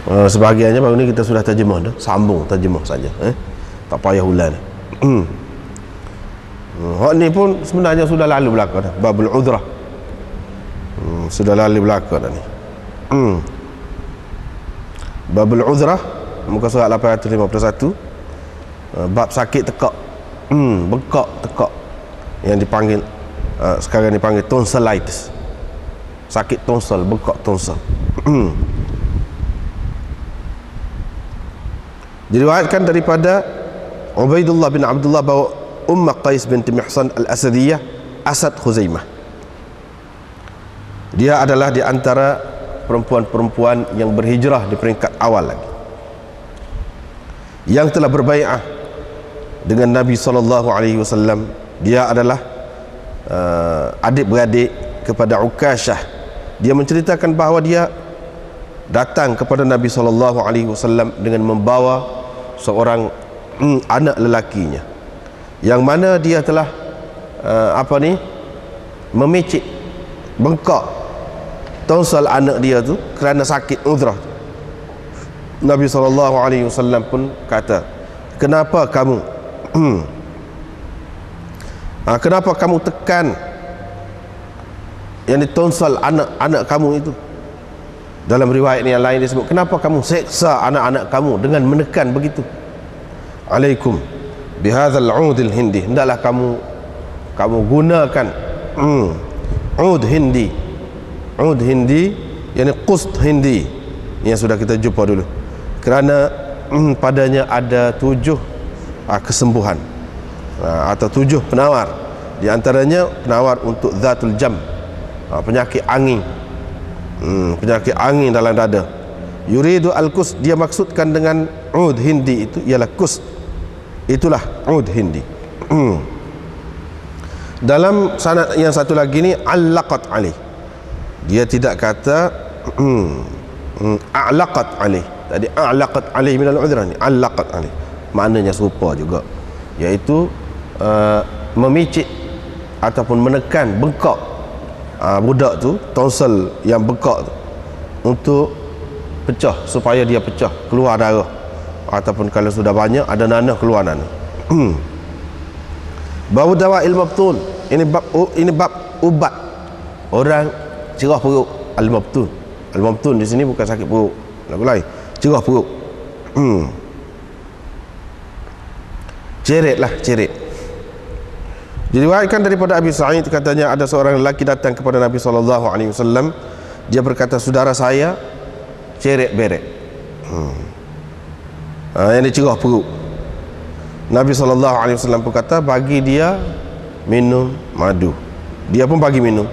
Sebahagiannya baru ni kita sudah terjemah dah, sambung terjemah saja, tak payah ulang. Hak ni pun sebenarnya sudah lalu belaka dah, babul udhrah. Sudah lalu belaka dah ni. Babul udhrah muka surat 851, bab sakit tekak, bengkak tekak, yang dipanggil sekarang dipanggil tonsillitis, sakit tonsel, bengkak tonsel. Diriwayatkan daripada Ubaidullah bin Abdullah bahawa Qais binti Mihsan al-Asadiyah, Asad Khuzaimah, dia adalah di antara perempuan-perempuan yang berhijrah di peringkat awal lagi, yang telah berbai'ah dengan Nabi SAW. Dia adalah adik-beradik kepada Ukashah. Dia menceritakan bahawa dia datang kepada Nabi SAW dengan membawa seorang anak lelakinya, yang mana dia telah memicit bengkak tonsel anak dia tu kerana sakit udhrah. Nabi SAW pun kata, kenapa kamu kenapa kamu tekan yang tonsel anak kamu itu? Dalam riwayat yang lain disebut, kenapa kamu seksa anak-anak kamu dengan menekan begitu? Alaikum bihadzal udil hindi, hendaklah kamu gunakan ud hindi, yakni qust hindi yang sudah kita jumpa dulu, kerana padanya ada 7 kesembuhan atau 7 penawar. Di antaranya penawar untuk zatul jam, penyakit angin, penyakit angin dalam dada. Yuridu al-kus, dia maksudkan dengan ud hindi itu ialah kus, itulah ud hindi. Dalam sanad yang satu lagi ni allaqat alih, dia tidak kata a'laqat alih. Tadi a'laqat alih minal udhrah, ni allaqat alih, maknanya serupa juga, iaitu memicit ataupun menekan bengkak budak tu, tonsel yang bengkak tu, untuk pecah, supaya dia pecah, keluar darah, ataupun kalau sudah banyak ada nanah, keluar nanah. Bau dawa al-mabtun, ini bab ubat orang cerah perut. Al-mabtun di sini bukan sakit perut, lagu lain, cerah perut. Ceret. Diriwayatkan daripada Abi Sa'id, katanya ada seorang lelaki datang kepada Nabi SAW. Dia berkata, saudara saya ceret beret, yang dia cerah perut. Nabi SAW pun kata, bagi dia minum madu. Dia pun bagi minum.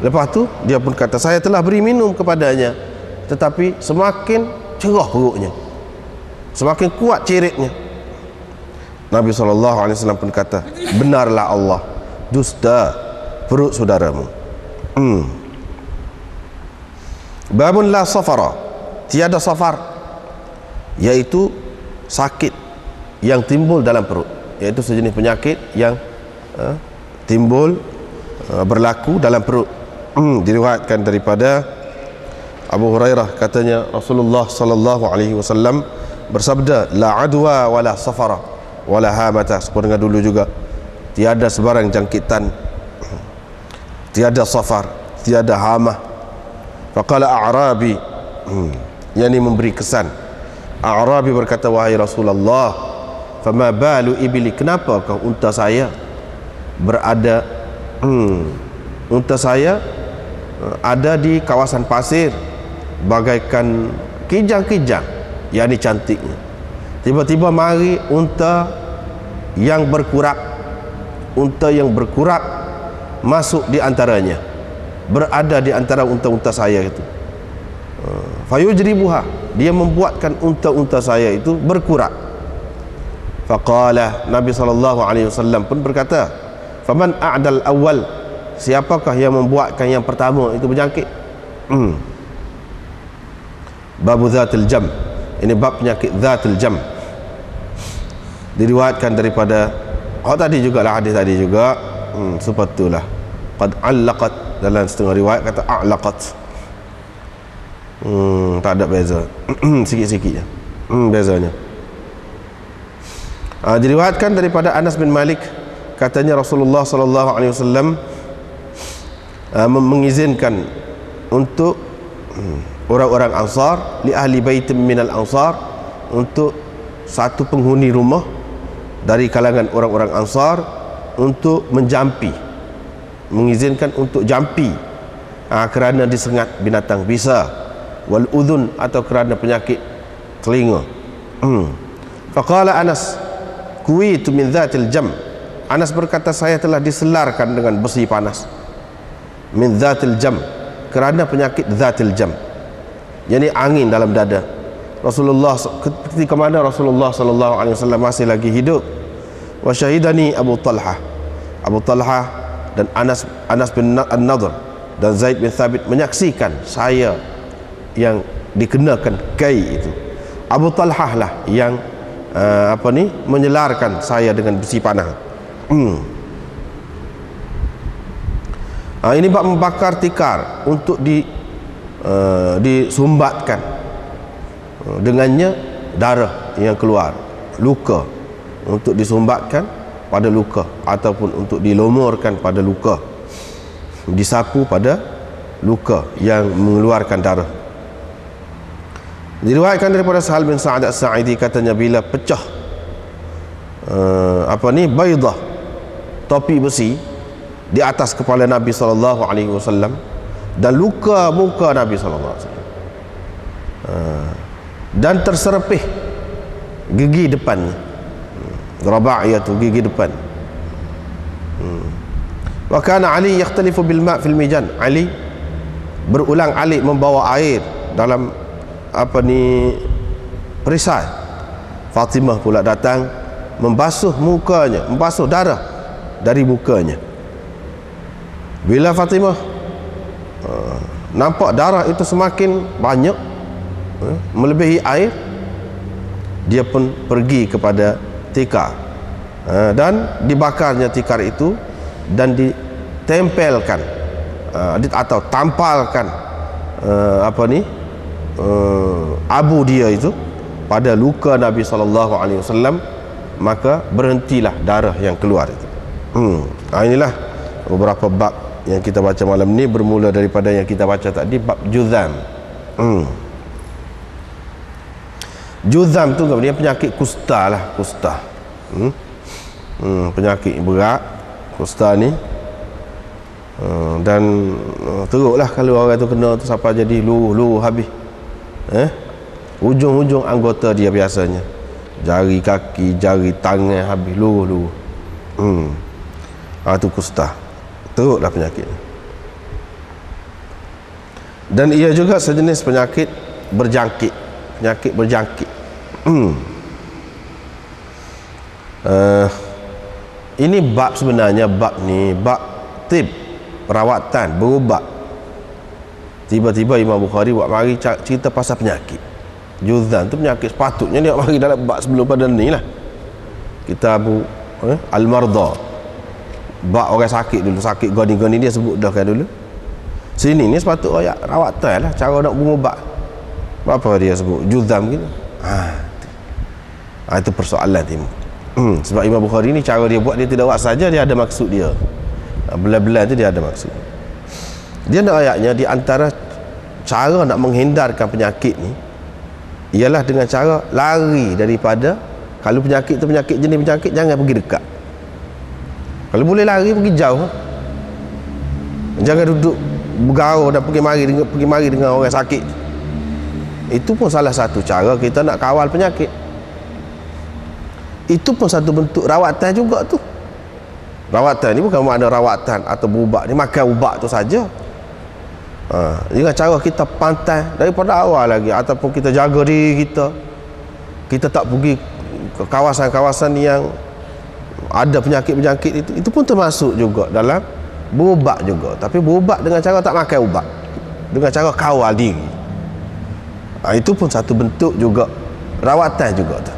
Lepas tu dia pun kata, saya telah beri minum kepadanya, tetapi semakin cerah perutnya, semakin kuat ceretnya. Nabi SAW pun kata, benarlah Allah, dusta perut saudaramu. Babun la safara, tiada safar, iaitu sakit yang timbul dalam perut, iaitu sejenis penyakit yang timbul berlaku dalam perut. Diriwayatkan daripada Abu Hurairah, katanya Rasulullah SAW bersabda, la adwa wala safara wala hamata, seperti dengan dulu juga, tiada sebarang jangkitan, tiada safar, tiada hamah. Faqala a'rabi, yakni memberi kesan. A'rabi berkata, wahai Rasulullah, fama balu ibli, kenapa kau unta saya berada unta saya ada di kawasan pasir bagaikan kijang-kijang, yakni cantiknya. Tiba-tiba mari unta yang berkurak masuk di antaranya, berada di antara unta-unta saya itu. Fayujribuha, dia membuatkan unta-unta saya itu berkurak. Faqala, Nabi SAW pun berkata, faman a'dal awal, siapakah yang membuatkan yang pertama itu berjangkit? Babu zatil jam, ini bab penyakit zatil jam. Diriwayatkan daripada tadi juga lah, hadis tadi juga, sepatulah qad allaqat, dalam setengah riwayat kata a'laqat. Tak ada beza. Sikit-sikit je bezanya. Diriwayatkan daripada Anas bin Malik, katanya Rasulullah sallallahu alaihi wasallam mengizinkan untuk orang-orang Ansar, li ahli baitin minal Ansar, untuk satu penghuni rumah dari kalangan orang-orang Ansar untuk menjampi, mengizinkan untuk jampi kerana disengat binatang bisa, wal udhun, atau kerana penyakit telinga. Faqala Anas, kuwitu min dhatil jam. Anas berkata, saya telah diselarkan dengan besi panas. Min dhatil jam, kerana penyakit dhatil jam, yakni angin dalam dada. Rasulullah, ketika mana Rasulullah sallallahu alaihi wasallam masih lagi hidup. Wa syahidani Abu Talha, Abu Talha dan Anas bin An-Nadhr dan Zaid bin Thabit menyaksikan saya yang dikenakan kai itu. Abu Talha lah yang menyelarkan saya dengan besi panah. Ini bab membakar tikar untuk disumbatkan, dengannya darah yang keluar, luka, untuk disumbatkan pada luka, ataupun untuk dilumurkan pada luka, disapu pada luka yang mengeluarkan darah. Diriwayatkan daripada Sahal bin Sa'ad As-Sa'idi, katanya bila pecah baidah, topi besi di atas kepala Nabi sallallahu alaihi wasallam, dan luka muka Nabi sallallahu alaihi wasallam, dan terserepih gigi depannya, raba'iyatu, gigi depan. Wa kana Ali yakhtalifu bil ma' fil mijan. Ali berulang alik membawa air dalam perisai. Fatimah pula datang membasuh mukanya, membasuh darah dari mukanya. Bila Fatimah nampak darah itu semakin banyak, melebihi air, dia pun pergi kepada tikar, dan dibakarnya tikar itu, dan ditempelkan atau tampalkan abu dia itu pada luka Nabi SAW, maka berhentilah darah yang keluar itu. Inilah beberapa bab yang kita baca malam ni, bermula daripada yang kita baca tadi, bab juzam. Juzam tu dia penyakit kusta lah, kusta. Penyakit berat kusta ni. Dan teruklah kalau orang tu kena tu sampai jadi luruh habis. Ujung-ujung anggota dia biasanya, jari kaki, jari tangan habis luruh. Itu kusta. Teruklah penyakit. Dan ia juga sejenis penyakit berjangkit, penyakit berjangkit. Ini bab, sebenarnya bab ni bab tib, perawatan, berubat. Tiba-tiba Imam Bukhari buat mari cerita pasal penyakit juzam tu. Penyakit sepatutnya dia mari dalam bab sebelum pada ni lah. Kitab Al-Marda, bab orang sakit dulu, sakit goni-goni dia sebut dah kan dulu. Sini ni sepatut ayat rawatan lah, cara nak mengubat. Apa dia sebut juzam gitu. Itu persoalan timbul. Sebab Imam Bukhari ni cara dia buat, dia tidak buat saja, dia ada maksud dia. Belah-belah tu dia ada maksud. Dia nak ayatnya, di antara cara nak menghindarkan penyakit ni ialah dengan cara lari daripada, kalau penyakit tu penyakit jenis penyakit, jangan pergi dekat. Kalau boleh lari, pergi jauh. Jangan duduk bergaul dan pergi mari dengan orang sakit. Itu pun salah satu cara kita nak kawal penyakit. Itu pun satu bentuk rawatan juga tu. Rawatan ni bukan makna rawatan atau berubat ni makan ubat tu saja. Dengan cara kita pantai daripada awal lagi, ataupun kita jaga diri kita, kita tak pergi ke kawasan-kawasan yang ada penyakit-penyakit itu pun termasuk juga dalam berubat juga. Tapi berubat dengan cara tak makan ubat, dengan cara kawal diri. Itu pun satu bentuk juga rawatan juga tu.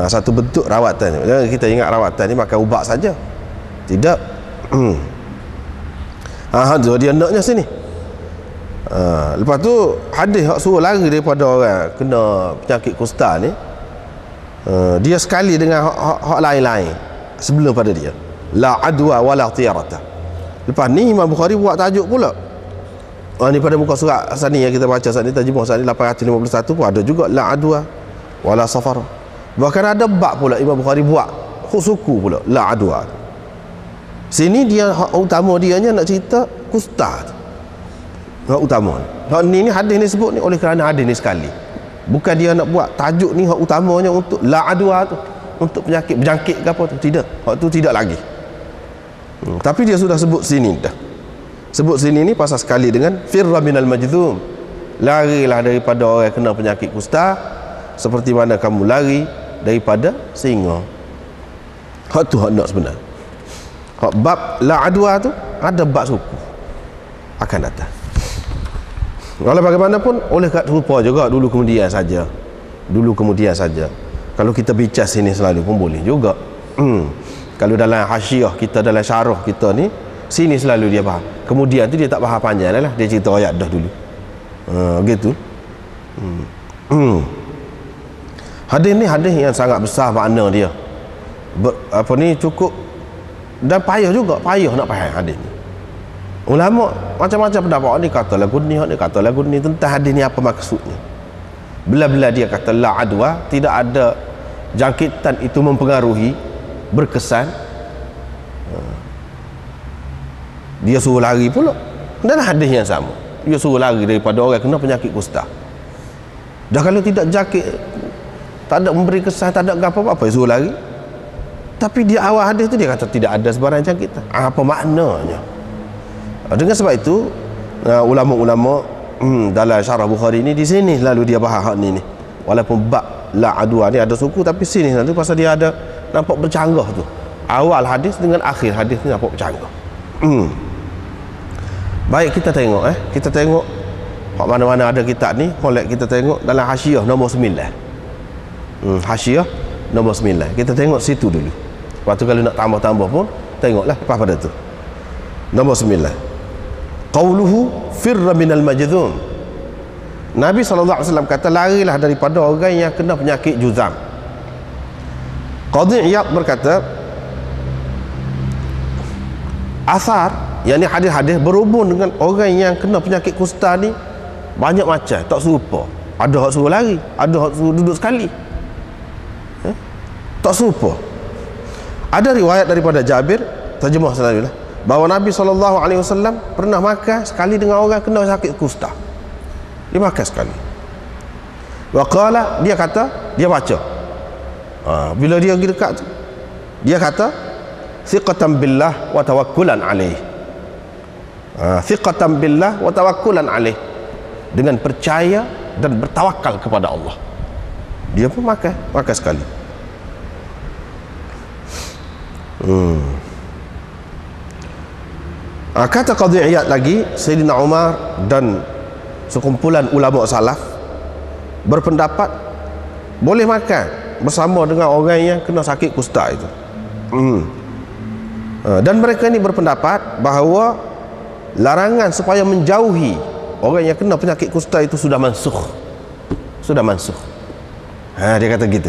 Satu bentuk rawatan. Jangan kita ingat rawatan ni makan ubat saja. Tidak. Dia naknya sini. Lepas tu hadis hak suruh lari daripada orang kena penyakit kusta ni, dia sekali dengan hak lain-lain sebelum pada dia, la adwa wala tiyarata. Lepas ni Imam Bukhari buat tajuk pula. Ni pada muka surat asal ni yang kita baca saat ni, terjemah saat ni 851 pun ada juga la adwa wala safar. Bahkan ada bab pula Imam Bukhari buat khusuku pula la adwa. Sini dia hak utama dia nya nak cerita kusta. Hak utama. Hak ni hadis ni sebut ni oleh kerana hadis ni sekali. Bukan dia nak buat tajuk ni hak utamanya untuk la adwa tu, untuk penyakit berjangkit ke apa tu. Tidak. Hak tu tidak lagi. Tapi dia sudah sebut sini dah. Sebut sini ni pasal sekali dengan firra minal majdzum. Larilah daripada orang yang kena penyakit kusta seperti mana kamu lari daripada singa. Hak tu hak nak sebenar. Hak bab la adwa tu ada bab suku akan datang. Walau bagaimanapun oleh kat rupa juga dulu kemudian saja. Dulu kemudian saja. Kalau kita bincang sini selalu pun boleh juga. Kalau dalam hasyiah kita, dalam syarah kita ni, sini selalu dia faham. Kemudian tu dia tak faham panjang lah. Dia cerita ayat dah dulu. Gitu. Hadis ni hadis yang sangat besar makna dia. Cukup dan payah juga, payah nak faham hadis ni. Ulama macam-macam pendapat, ni kata lagu ni, ni kata lagu ni tentang hadis ni apa maksudnya. Bila-bila dia kata la adwa, tidak ada jangkitan itu mempengaruhi, berkesan, dia suruh lari pula. Dan hadis yang sama, dia suruh lari daripada orang kena penyakit kusta. Dah kalau tidak jangkit, tak ada memberi kesan, tak ada apa-apa, suruh lari. Tapi di awal hadis tu dia kata tidak ada sebarang jangkitan. Apa maknanya? Dengan sebab itu ulama-ulama dalam syarah Bukhari ni di sini lalu dia bahas hak ni. Walaupun bab la adwa ni ada suku, tapi sini nanti pasal dia ada nampak bercanggah tu. Awal hadis dengan akhir hadis ni nampak bercanggah. Baik, kita tengok kita tengok hak mana-mana ada kitab ni, molek kita tengok dalam hasyiah nombor 9. Hasyiah nombor 9. Kita tengok situ dulu. Lepas tu kalau nak tambah-tambah pun tengoklah lepas pada tu. Nombor 9. Qauluhu firra minal majdzum. Nabi SAW kata larilah daripada orang yang kena penyakit juzam. Qadhi Iyad berkata asar, yakni hadis-hadis berhubung dengan orang yang kena penyakit kusta ni banyak macam, tak serupa. Ada hak suruh lari, ada hak suruh duduk sekali. Tak serupa. Ada riwayat daripada Jabir, terjemah selalu lah, bahawa Nabi SAW pernah makan sekali dengan orang kena sakit kusta. Dia makan sekali. Waqala, dia kata, dia baca. Bila dia pergi dekat tu, dia kata thiqatan billah wa tawakkulan alaih. Thiqatan billah wa tawakkulan alaih, dengan percaya dan bertawakal kepada Allah. Dia pun makan sekali. Kata Qadhi Iyad lagi, Sayyidina Umar dan sekumpulan ulama salaf berpendapat boleh makan bersama dengan orang yang kena sakit kusta itu. Dan mereka ni berpendapat bahawa larangan supaya menjauhi orang yang kena penyakit kusta itu sudah mansukh. Sudah mansukh. Dia kata gitu.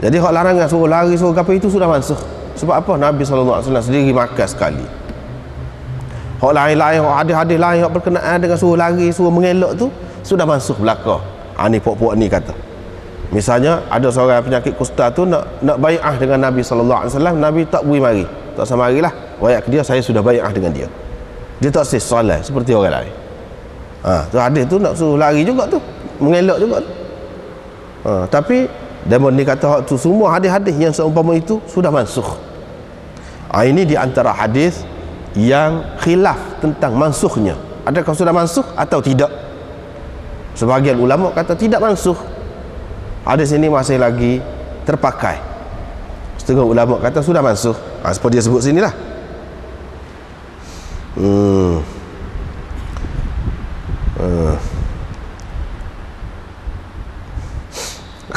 Jadi hak larangan suruh lari, suruh apa itu sudah mansukh. Sebab apa? Nabi SAW sendiri makan sekali. Hak lain-lain, hak hadis-hadis lain hak berkenaan dengan suruh lari, suruh mengelak tu sudah mansukh belaka. Ni puak-puak ni kata. Misalnya ada seorang penyakit kusta tu nak bai'ah dengan Nabi SAW, Nabi tak beri mari. Tak sama marilah. Wayak dia, saya sudah bai'ah dengan dia. Dia tak sih solat seperti orang lain. Tu hadis tu nak suruh lari juga tu, mengelak juga tu. Tapi Demon ni kata hak tu semua hadis-hadis yang seumpama itu sudah mansukh. Ini di antara hadis yang khilaf tentang mansukhnya. Adakah sudah mansukh atau tidak? Sebahagian ulama kata tidak mansukh. Hadis ini masih lagi terpakai. Setengah ulama kata sudah mansukh. Seperti dia sebut sinilah.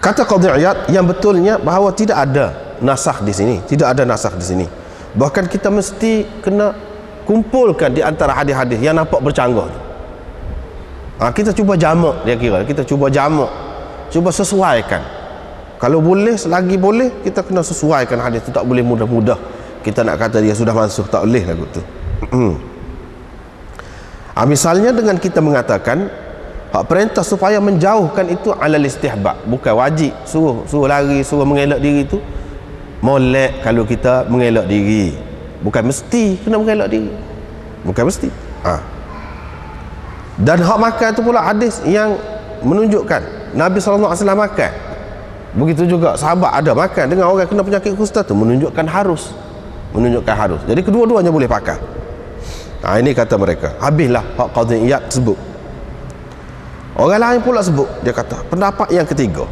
Kata Qadhi Iyad yang betulnya bahawa tidak ada nasakh di sini, tidak ada nasakh di sini. Bahkan kita mesti kena kumpulkan di antara hadis-hadis yang nampak bercanggah. Kita cuba jamak, dia kira kita cuba jamak, cuba sesuaikan. Kalau boleh, selagi boleh, kita kena sesuaikan hadis tu. Tak boleh mudah-mudah kita nak kata dia sudah mansuh, tak boleh lagu tu. Misalnya dengan kita mengatakan hak perintah supaya menjauhkan itu alal istihbab, bukan wajib. Suruh lari, suruh mengelak diri tu molek kalau kita mengelak diri, bukan mesti kena mengelak diri, bukan mesti. Dan hak makan tu pula hadis yang menunjukkan Nabi SAW makan. Begitu juga sahabat ada makan dengan orang kena penyakit kusta tu, menunjukkan harus. Jadi kedua-duanya boleh pakai. Ini kata mereka. Habislah hak Qadhi Iyad sebut. Orang lain pula sebut, dia kata pendapat yang ketiga,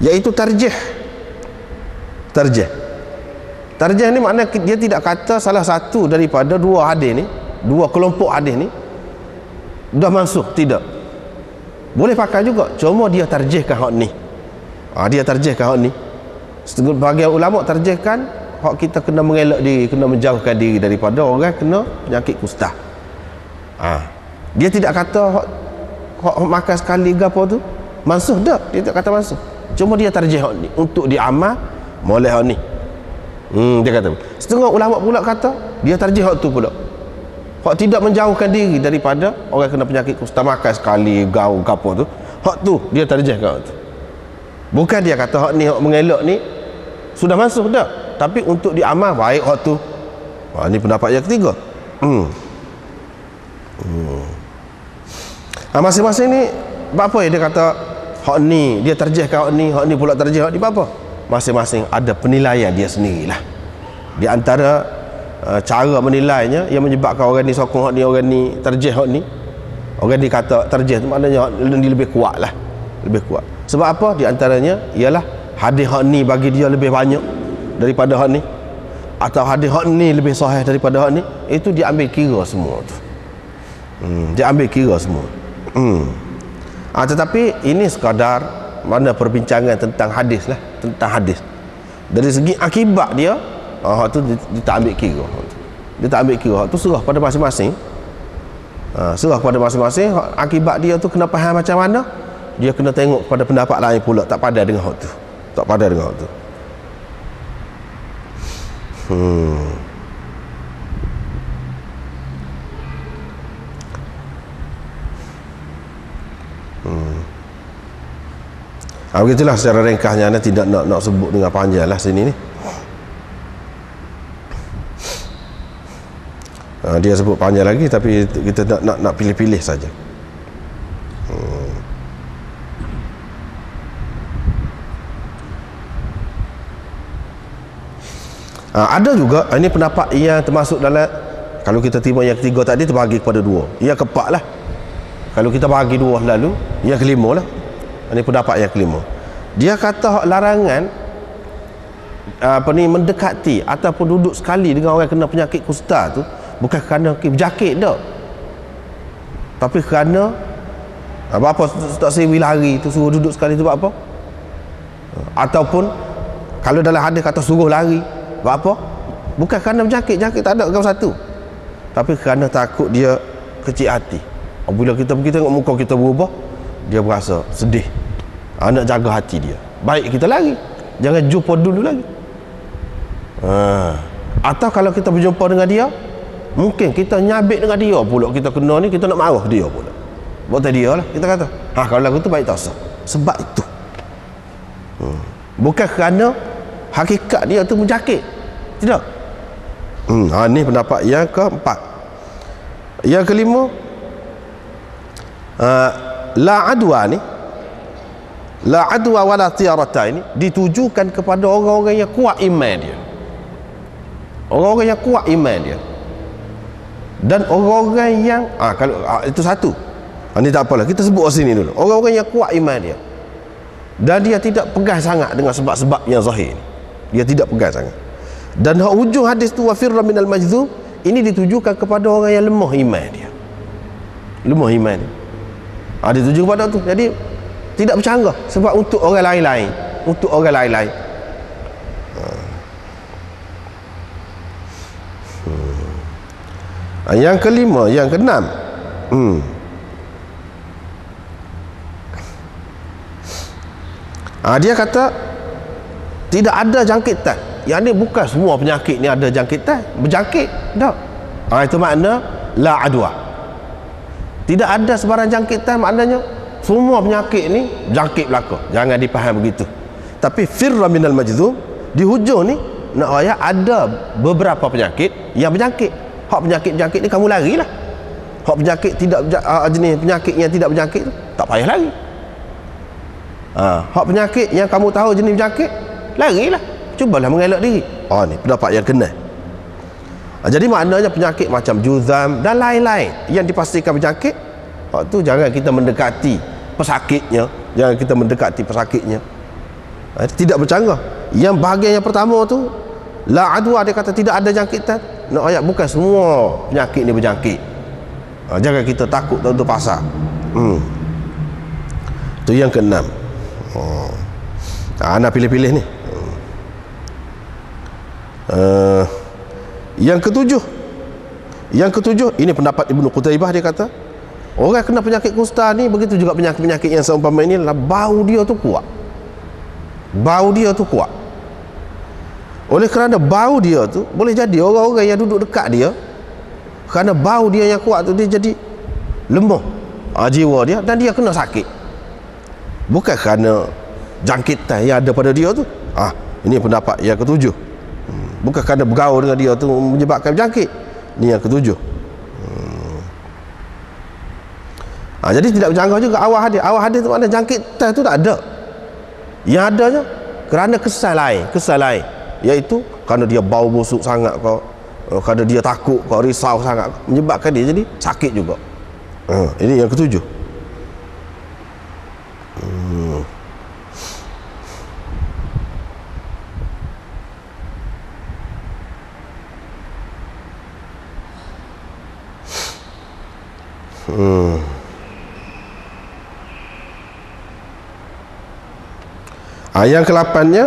iaitu tarjih ni maknanya dia tidak kata salah satu daripada dua hadis ni, dua kelompok hadis ni dah mansuh, tidak. Boleh pakai juga, cuma dia tarjihkan hak ni. Dia tarjihkan hak ni. Sebahagian ulama tarjihkan hak kita kena mengelak diri, kena menjauhkan diri daripada orang kena penyakit kusta. Dia tidak kata hak makan sekali ke apa tu mansuh dah, dia tak kata mansuh. Cuma dia tarjih hak ni untuk diamal moleh hak ni. Dia kata. Setengah ulama pula kata dia tarjih hak tu pula. Hak tidak menjauhkan diri daripada orang kena penyakit kusta, makan sekali gaul ke apa tu. Hak tu dia tarjihkan hak tu. Bukan dia kata hak ni, hak mengelak ni sudah mansuh dah, tapi untuk diamal baik hak tu. Ni pendapat yang ketiga. Masing-masing ni apa ya dia kata hak ni dia tarjihkan hak ni pula tarjih hak ni, apa? Masing-masing ada penilaian dia sendirilah. Di antara cara menilainya yang menyebabkan orang ni sokong hak ni, orang ni tarjih hak ni, orang ni kata tarjih tu maknanya hak ni lebih kuat lah, lebih kuat. Sebab apa? Di antaranya ialah hadis hak ni bagi dia lebih banyak daripada hak ni, atau hadis hak ni lebih sahih daripada hak ni. Itu dia ambil kira semua tu. Dia ambil kira semua. Tetapi ini sekadar mana perbincangan tentang hadis lah, tentang hadis. Dari segi akibat dia, hak tu dia tak ambil kira. Dia tak ambil kira. Hak tu serah pada masing-masing. Serah pada masing-masing. Akibat dia tu kena faham macam mana, dia kena tengok pada pendapat lain pula, tak padan dengan hak tu. Tak padan dengan hak tu. Begitulah secara ringkasnya. Anda tidak nak sebut dengan panjang lah sini ni. Dia sebut panjang lagi, tapi kita nak pilih-pilih saja. Ada juga ini pendapat yang termasuk dalam, kalau kita terima yang ketiga tadi terbahagi kepada dua. Yang keempat lah, kalau kita bahagi dua lalu, yang kelima lah. Ini pendapat yang kelima. Dia kata hak larangan mendekati ataupun duduk sekali dengan orang kena penyakit kusta tu bukan kerana berjakit dah, tapi kerana apa tak sewi lari tu suruh duduk sekali tu buat apa, ataupun kalau dalam hadis kata suruh lari buat apa, bukan kerana berjakit, jakit tak ada kau satu, tapi kerana takut dia kecil hati. Bila kita pergi tengok muka kita berubah, dia berasa sedih, nak jaga hati dia. Baik kita lari, jangan jumpa dulu lagi. Atau kalau kita berjumpa dengan dia, mungkin kita nyabit dengan dia pula, kita kena ni, kita nak marah dia pula. Buat dia lah, kita kata kalau lagu tu baik tak sah. Sebab itu bukan kerana hakikat dia tu menjakit, tidak. Ni pendapat yang keempat. Yang kelima, la adwa ni, la adwa wala tiarata ini ditujukan kepada orang-orang yang kuat iman dia, orang-orang yang kuat iman dia, dan orang-orang yang kalau itu satu. Ini tak apalah, kita sebut sini dulu. Orang-orang yang kuat iman dia dan dia tidak pegang sangat dengan sebab-sebab yang zahir ni. Dia tidak pegang sangat. Dan hujung hadis tu wafirra minal majdzub ini ditujukan kepada orang yang lemah iman dia. Lemah iman dia. Dituju kepada tu. Jadi tidak bercanggah sebab untuk orang lain-lain, untuk orang lain-lain. Yang kelima, yang keenam, Dia kata tidak ada jangkitan. Yang ni bukan semua penyakit ni ada jangkitan, berjangkit. Tak. Itu makna la adwa. Tidak ada sebarang jangkitan, maknanya semua penyakit ni jangkit belaka. Jangan dipaham begitu. Tapi firra minal majzum, di hujung ni nak ayat ada beberapa penyakit yang berjangkit. Hak penyakit-penyakit ni kamu larilah. Hak penyakit tidak jenis penyakit yang tidak berjangkit tu tak payah lari. Hak penyakit yang kamu tahu jenis penyakit, larilah. Cubalah mengelak diri. Ni pendapat yang kena. Jadi maknanya penyakit macam juzam dan lain-lain yang dipastikan berjangkit, hak tu jangan kita mendekati pesakitnya. Jangan kita mendekati pesakitnya. Tidak bercanggah. Yang bahagian yang pertama tu la adwa, dia kata tidak ada jangkitan. Nak ayat bukan semua penyakit ni berjangkit. Jangan kita takut untuk pasal. Itu yang keenam. Ana pilih-pilih ni. Yang ketujuh, ini pendapat Ibnu Qutaibah, dia kata orang kena penyakit kusta ni, begitu juga penyakit-penyakit yang seumpama ini, lah bau dia tu kuat. Oleh kerana bau dia tu, boleh jadi orang-orang yang duduk dekat dia, kerana bau dia yang kuat tu, dia jadi lemah jiwa dia, dan dia kena sakit. Bukan kerana jangkitan yang ada pada dia tu. Ini pendapat yang ketujuh. Bukan kerana bergaul dengan dia tu menyebabkan berjangkit. Ini yang ketujuh. Jadi tidak bercanggah juga awal hadis. Awal hadis tu makna jangkitan tu tak ada. Yang adanya kerana kesal lain, iaitu kerana dia bau busuk sangat kau, kerana dia takut kau, risau sangat kau, menyebabkan dia jadi sakit juga. Ini yang ketujuh. Yang ke-8-nya,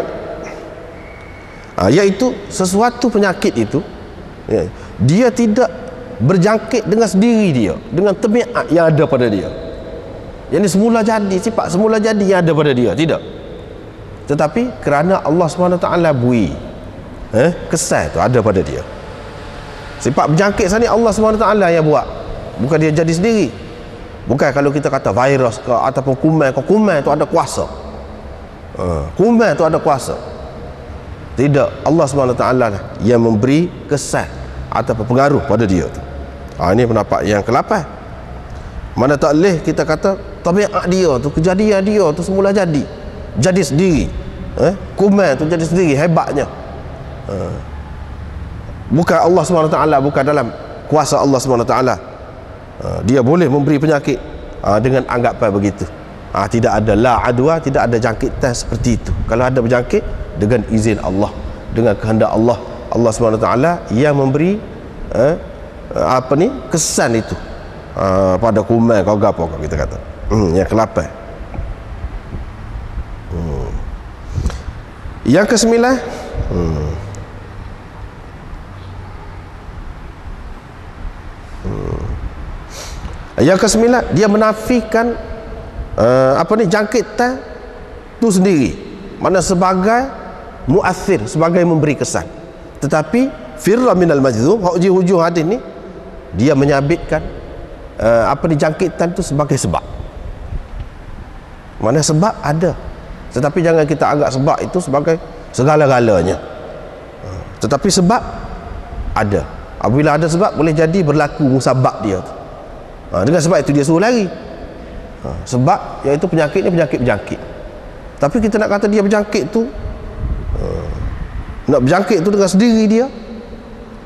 iaitu sesuatu penyakit itu, dia tidak berjangkit dengan sendiri dia, dengan tabiat yang ada pada dia. Yang semula jadi, sifat semula jadi yang ada pada dia, tidak. Tetapi kerana Allah SWT bui kesan tu ada pada dia. Sifat berjangkit sana Allah SWT yang buat, bukan dia jadi sendiri. Bukan kalau kita kata virus ke ataupun kuman tu ada kuasa. Kuman tu ada kuasa. Tidak, Allah SWT lah yang memberi kesan ataupun pengaruh pada dia tu. Ini pendapat yang ke-8. Mana tak boleh kita kata tabiat dia tu, kejadian dia tu semula jadi sendiri. Kuman tu jadi sendiri, hebatnya. Bukan Allah SWT, bukan dalam kuasa Allah SWT. Dia boleh memberi penyakit dengan anggapan begitu. Tidak ada la adwa, tidak ada jangkitan seperti itu. Kalau ada berjangkit, dengan izin Allah, dengan kehendak Allah, Allah SWT yang memberi kesan itu pada kuman kau gapo kita kata. Yang ke-8. Yang ke-9, dia menafikan jangkitan tu sendiri, mana sebagai muathir, sebagai memberi kesan. Tetapi firra minal majzum, hujung hadis ni dia menyabitkan jangkitan tu sebagai sebab. Mana sebab ada, tetapi jangan kita anggap sebab itu sebagai segala-galanya. Tetapi sebab ada. Apabila ada sebab, boleh jadi berlaku musabab dia tu. Dengan sebab itu dia suruh lari. Sebab iaitu penyakit ni penyakit berjangkit. Tapi kita nak kata dia berjangkit tu, nak berjangkit tu dengan sendiri dia,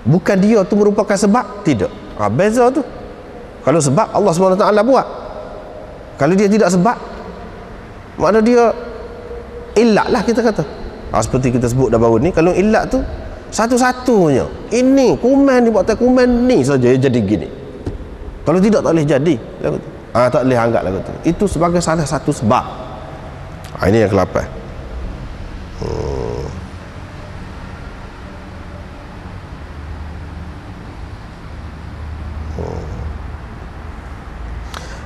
bukan dia tu merupakan sebab, tidak. Beza tu. Kalau sebab Allah SWT buat, kalau dia tidak sebab, makna dia illat lah kita kata. Seperti kita sebut dah baru ni, kalau illat tu satu-satunya, ini kuman ni buat kuman ni saja jadi gini. Kalau tidak, tak boleh jadi. Tak boleh anggap lagu tu. Itu sebagai salah satu sebab. Ini yang ke-8.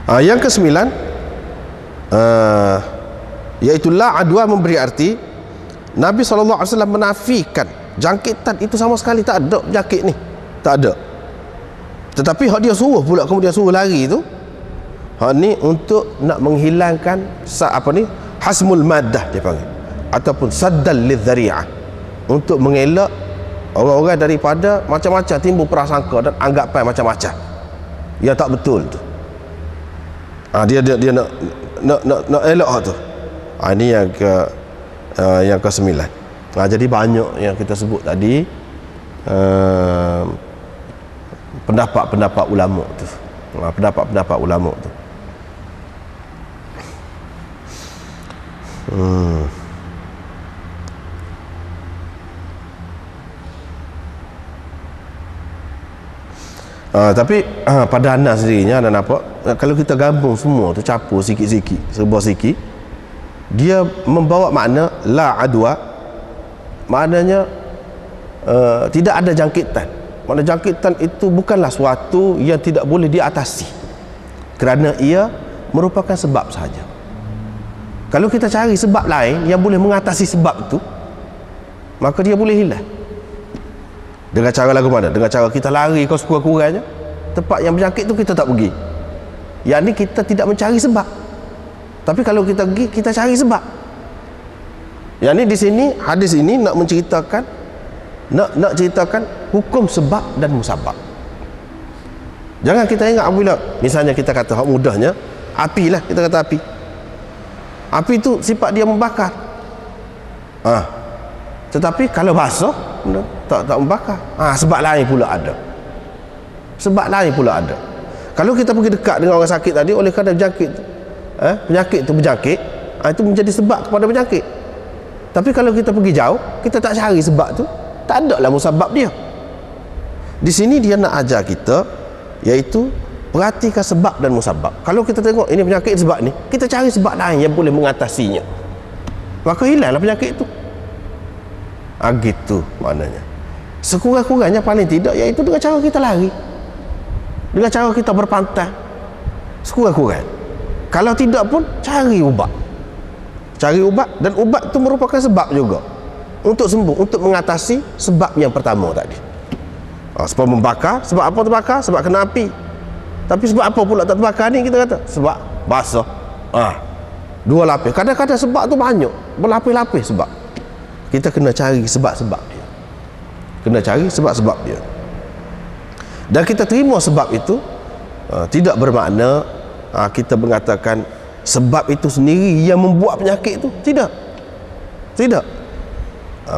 Yang kesembilan, iaitu la adwa, memberi arti Nabi SAW menafikan jangkitan itu sama sekali tak ada penyakit ni, tak ada. Tetapi hak dia suruh pula, kemudian suruh lari tu, hak ni untuk nak menghilangkan hasmul maddah dia panggil, ataupun saddal lidzari'ah, untuk mengelak orang-orang daripada macam-macam timbul prasangka dan anggapan macam-macam yang tak betul tu. Dia nak elak hak tu. Ini yang ke-9. Jadi banyak yang kita sebut tadi, pendapat-pendapat ulama tu. Pendapat-pendapat ulama tu. Tapi pada anda sendirinya, anda nampak kalau kita gabung semua tu, capur sikit-sikit, sebuah sikit, dia membawa makna la adwa, maknanya tidak ada jangkitan. Makna jangkitan itu bukanlah suatu yang tidak boleh diatasi, kerana ia merupakan sebab sahaja. Kalau kita cari sebab lain yang boleh mengatasi sebab itu, maka dia boleh hilang. Dengan cara lagu mana? Dengan cara kita lari kau sekurang-kurangnya tempat yang berjangkit tu kita tak pergi. Yang ni kita tidak mencari sebab. Tapi kalau kita pergi, kita cari sebab. Yang ni di sini, hadis ini nak menceritakan, nak ceritakan hukum sebab dan musabab. Jangan kita ingat apabila misalnya kita kata hak mudahnya api lah, kita kata api. Api tu sifat dia membakar. Tetapi kalau basah tak membakar. Sebab lain pula ada. Sebab lain pula ada. Kalau kita pergi dekat dengan orang sakit tadi, oleh kerana berjangkit tu, penyakit tu berjangkit, itu menjadi sebab kepada penyakit. Tapi kalau kita pergi jauh, kita tak cari sebab tu, tak ada lah musabab dia. Di sini dia nak ajar kita, iaitu perhatikan sebab dan musabab. Kalau kita tengok ini penyakit sebab ni, kita cari sebab lain yang boleh mengatasinya, maka hilanglah penyakit tu. Gitu maknanya. Sekurang-kurangnya paling tidak, iaitu dengan cara kita lari, dengan cara kita berpantai, sekurang-kurang. Kalau tidak pun cari ubat. Cari ubat, dan ubat tu merupakan sebab juga untuk sembuh, untuk mengatasi sebab yang pertama tadi. Sebab membakar, sebab apa terbakar? Sebab kena api. Tapi sebab apa pula tak terbakar ni, kita kata sebab basah. Dua lapis. Kadang-kadang sebab tu banyak, berlapis-lapis sebab. Kita kena cari sebab-sebab dia. Kena cari sebab-sebab dia. Dan kita terima sebab itu, tidak bermakna kita mengatakan sebab itu sendiri yang membuat penyakit itu. Tidak. Tidak.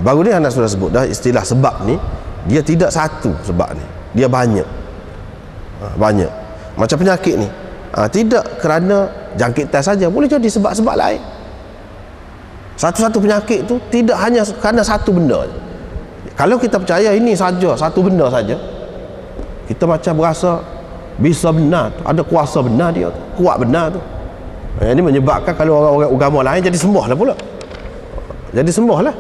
Baru ni anda sudah sebut dah, istilah sebab ni, dia tidak satu sebab ni, dia banyak. Banyak. Macam penyakit ni, tidak kerana jangkitan saja, boleh jadi sebab-sebab lain. Satu-satu penyakit tu tidak hanya kerana satu benda. Kalau kita percaya ini saja, satu benda saja, kita macam berasa bisa benar tu, ada kuasa benar dia tu, kuat benar tu. Ini menyebabkan kalau orang-orang agama lain jadi sembah lah pula. Jadi sembah lah,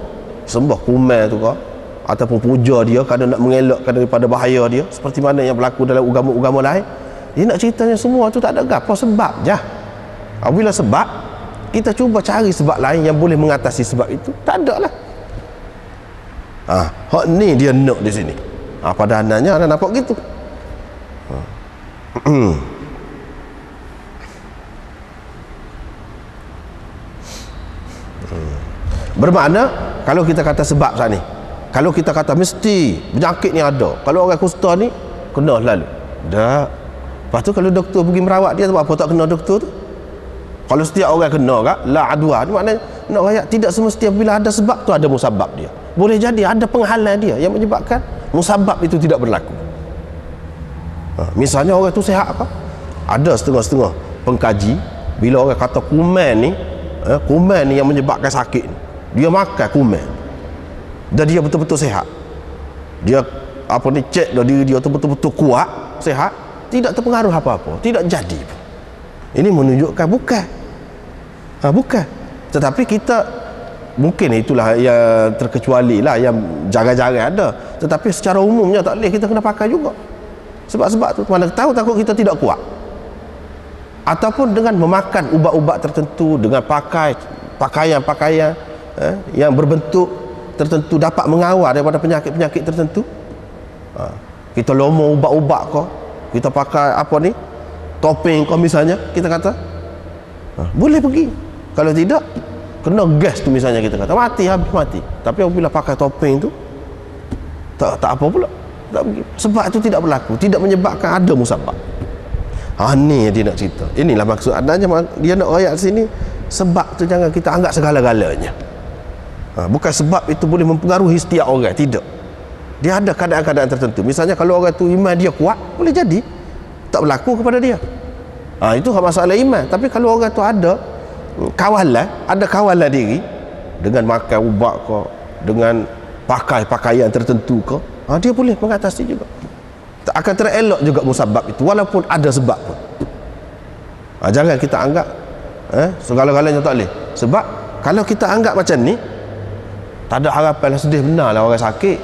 sembah kuman tu kau, ataupun puja dia kerana nak mengelakkan daripada bahaya dia, seperti mana yang berlaku dalam agama-agama lain. Dia nak ceritanya semua tu tak ada apa sebab je. Apabila sebab, kita cuba cari sebab lain yang boleh mengatasi sebab itu, tak ada lah. Hak ni dia nak di sini. Pada ananya anda nampak gitu. Bermakna kalau kita kata sebab saat ni, kalau kita kata mesti penyakit ni ada, kalau orang kusta ni kena lalu dah. Lepas tu kalau doktor pergi merawat dia, sebab apa tak kena doktor tu? Kalau setiap orang kena kak, la adwa ni maknanya nak rakyat tidak semestinya bila ada sebab tu ada musabab dia. Boleh jadi ada penghalang dia yang menyebabkan musabab itu tidak berlaku. Misalnya orang tu sihat apa? Ada setengah-setengah pengkaji, bila orang kata kuman ni yang menyebabkan sakit ni, dia makan kuman dan dia betul-betul sihat, dia cek dah diri dia tu betul-betul kuat, sihat, tidak terpengaruh apa-apa, tidak jadi. Ini menunjukkan bukan. Bukan. Tetapi kita mungkin itulah yang terkecuali lah, yang jarang-jarang ada. Tetapi secara umumnya tak boleh kita kena pakai juga. Sebab-sebab tu mana tahu takut kita tidak kuat. ataupun dengan memakan ubat-ubat tertentu, dengan pakai pakaian-pakaian yang berbentuk tertentu dapat mengawal daripada penyakit-penyakit tertentu. Kita lomo ubat-ubat kau, kita pakai apa ni, topeng kau misalnya, kita kata boleh pergi. Kalau tidak, kena gas tu misalnya, kita kata mati, habis mati. Tapi apabila pakai topeng tu tak apa pula, tak pergi. Sebab itu tidak berlaku, tidak menyebabkan ada musabab. Ni dia nak cerita. Inilah maksud adanya dia nak ayat sini. Sebab tu jangan kita anggap segala-galanya. Bukan sebab itu boleh mempengaruhi setiap orang, tidak. Dia ada keadaan-keadaan tertentu. Misalnya kalau orang tu iman dia kuat, boleh jadi tak berlaku kepada dia. Itu masalah iman. Tapi kalau orang tu ada kawalan diri, dengan makan ubat ke, dengan pakai pakaian tertentu ke, dia boleh mengatasi juga. Tak akan terelak juga musabab itu, walaupun ada sebab pun. Jangan kita anggap segala-galanya tak boleh. Sebab kalau kita anggap macam ni, tak ada harapan lah, sedih benar lah orang sakit.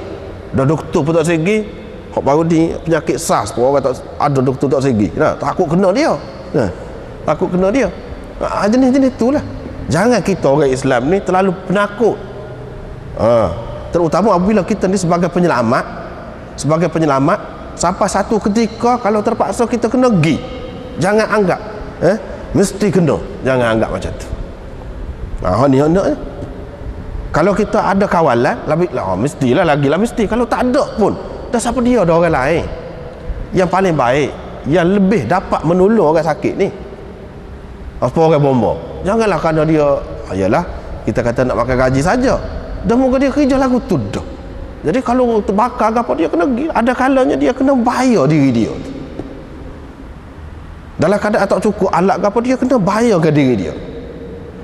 Dah doktor pun tak segi. Hak baru ni penyakit SARS pun orang tak ada, doktor tak segi. Takut kena dia. Takut kena dia. Jenis-jenis itulah. Jangan kita orang Islam ni terlalu penakut. Terutama apabila kita ni sebagai penyelamat, sampai satu ketika kalau terpaksa kita kena pergi, jangan anggap mesti kena. Jangan anggap macam tu. Ni kalau kita ada kawalan, mestilah lagilah mesti. Kalau tak ada pun, dah siapa dia, ada orang lain yang paling baik, yang lebih dapat menolong orang sakit ni. Apa orang bomba? Janganlah kerana dia, ayalah kita kata nak makan gaji saja, dah moga dia kerja lagu tu dah. Jadi kalau terbakar apa, dia kena, ada kalanya dia kena bayar diri dia. Dalam keadaan tak cukup alat apa, dia kena bayarkan diri dia.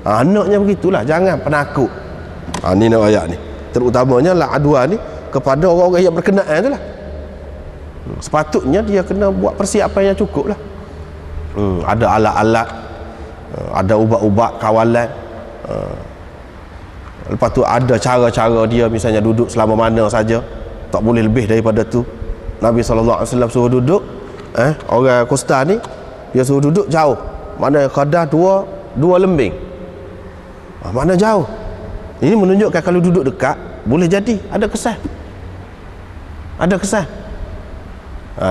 Anaknya begitulah, jangan penakut. Ni nak ayat ni, terutamanya lah aduan ni kepada orang-orang yang berkenaan tu lah. Sepatutnya dia kena buat persiapan yang cukup lah. Ada alat-alat, ada ubat-ubat kawalan. Lepas tu ada cara-cara dia, misalnya duduk selama mana saja, tak boleh lebih daripada tu. Nabi SAW suruh duduk, orang Kusta ni dia suruh duduk jauh, mana kadar dua lembing. Mana jauh. Ini menunjukkan kalau duduk dekat boleh jadi ada kesan.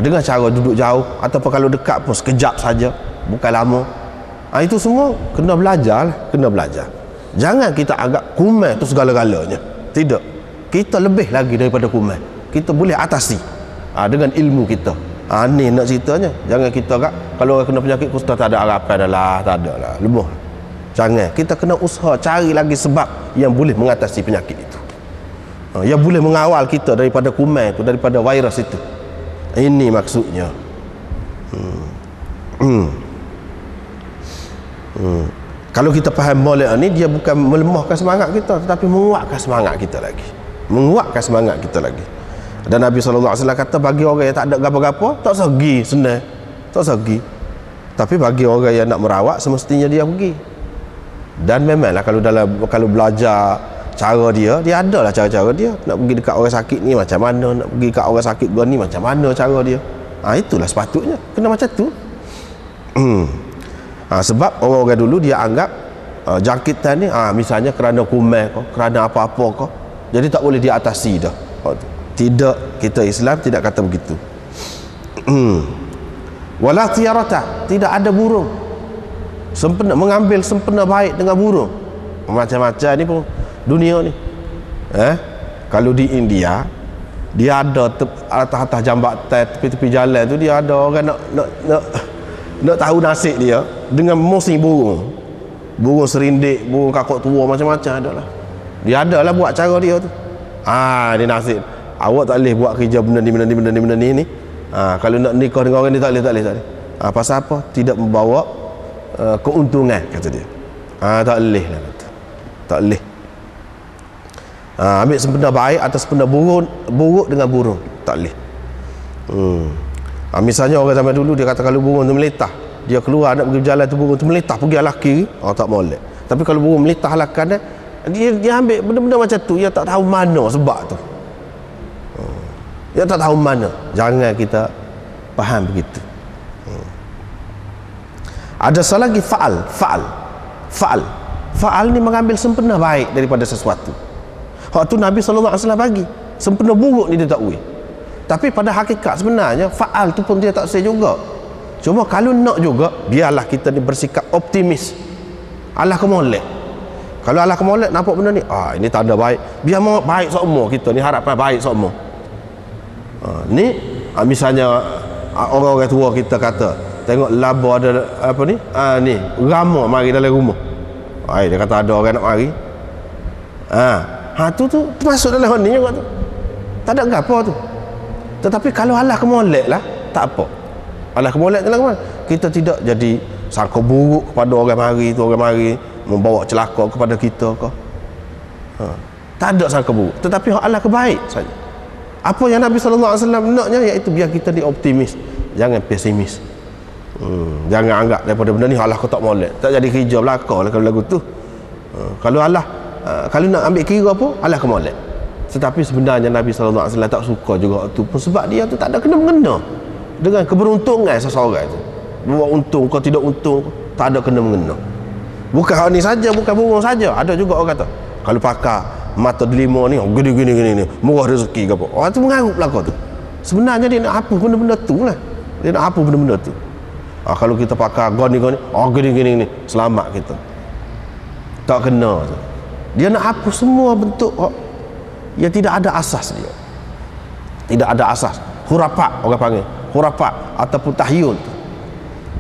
Dengan cara duduk jauh, ataupun kalau dekat pun sekejap saja, bukan lama. Itu semua kena belajar lah, kena belajar. Jangan kita anggap kuman tu segala-galanya. Tidak. Kita lebih lagi daripada kuman. Kita boleh atasi dengan ilmu kita. Ni nak ceritanya. Jangan kita agak kalau orang kena penyakit kusta tak ada harapan dah, tak ada lah, lemah. Jangan. Kita kena usaha cari lagi sebab yang boleh mengatasi penyakit itu, yang boleh mengawal kita daripada kuman itu, daripada virus itu. Ini maksudnya. Kalau kita faham molek ni, dia bukan melemahkan semangat kita, tetapi menguatkan semangat kita lagi. Dan Nabi SAW kata, bagi orang yang tak ada gapa-gapa, tak segi senang, tak segi. Tapi bagi orang yang nak merawat, semestinya dia pergi. Dan memanglah kalau belajar cara dia adalah cara-cara dia. Nak pergi dekat orang sakit ni macam mana, nak pergi dekat orang sakit gua ni macam mana cara dia. Itulah sepatutnya kena macam tu. Sebab orang-orang dulu dia anggap jangkitan ni misalnya kerana kuman kau, kerana apa-apa kau, jadi tak boleh diatasi dah. Tidak, kita Islam tidak kata begitu. Wala tiyarata, tidak ada burung sempena, mengambil sempena baik dengan burung. Macam-macam ni pun dunia ni. Kalau di India, dia ada atas-atas jambatan, tepi-tepi jalan tu, dia ada orang nak tahu nasib dia dengan musim burung serindik, burung kakak tua, macam-macam ada lah. Dia ada lah buat cara dia tu. Dia nasib awak tak boleh buat kerja benda ni. Kalau nak nikah dengan orang ni tak boleh. Pasal apa? Tidak membawa keuntungan, kata dia. Tak boleh lah, kata. Tak boleh. Ambil sempena baik atas sempena buruk dengan burung, tak boleh. Misalnya orang zaman dulu dia kata kalau burung tu meletah, dia keluar nak pergi berjalan tu, burung tu meletah pergi arah kiri, tak molek. Tapi kalau burung meletah arah kanan, dia ambil benda-benda macam tu, dia tak tahu mana sebab tu. Dia tak tahu mana. Jangan kita faham begitu. Ada satu lagi faal ni mengambil sempena baik daripada sesuatu. Hak tu Nabi SAW bagi. Sempena buruk ni dia tak boleh. Tapi pada hakikat sebenarnya faal tu pun dia tak sah juga. Cuma kalau nak juga, biarlah kita ni bersikap optimis. Allah kemolek. Kalau Allah kemolek nampak benda ni, ini tanda baik. Biar mau baik semua kita ni, harapan baik semua. Ni misalnya orang-orang tua kita kata, tengok laba ada apa ni? Ni ramah mari dalam rumah. Dia kata ada orang nak mari. Tu masuk dalam ni juga tu. Tak ada apa tu. Tetapi kalau Allah kemolek lah, tak apa. Allah kemolek dalam mana? Kita tidak jadi sangka buruk kepada orang mari membawa celaka kepada kita ke. Tak ada sangka buruk. Tetapi Allah kebaik saja. Apa yang Nabi SAW naknya, iaitu biar kita ni optimis, jangan pesimis. Jangan anggap daripada benda ni Allah kau tak molek, tak jadi kerja belaka lah kalau lagu tu. Kalau Allah kalau nak ambil kira apa, Allah kemolek. Tetapi sebenarnya Nabi SAW tak suka juga tu pun, sebab dia tu tak ada kena-mengena dengan keberuntungan seseorang tu. Buat untung kau tidak untung, tak ada kena-mengena. Bukan hal ni saja, bukan burung saja. Ada juga orang kata kalau pakar mata delima ni gini murah rezeki ke apa, orang tu mengarut belaka tu. Sebenarnya dia nak hapus benda-benda tu lah. Dia nak hapus benda-benda tu. Kalau kita pakar gini selamat kita, tak kena tu. Dia nak hapus semua bentuk yang tidak ada asas dia. Tidak ada asas. Hurafat orang panggil. Hurafat ataupun tahyul.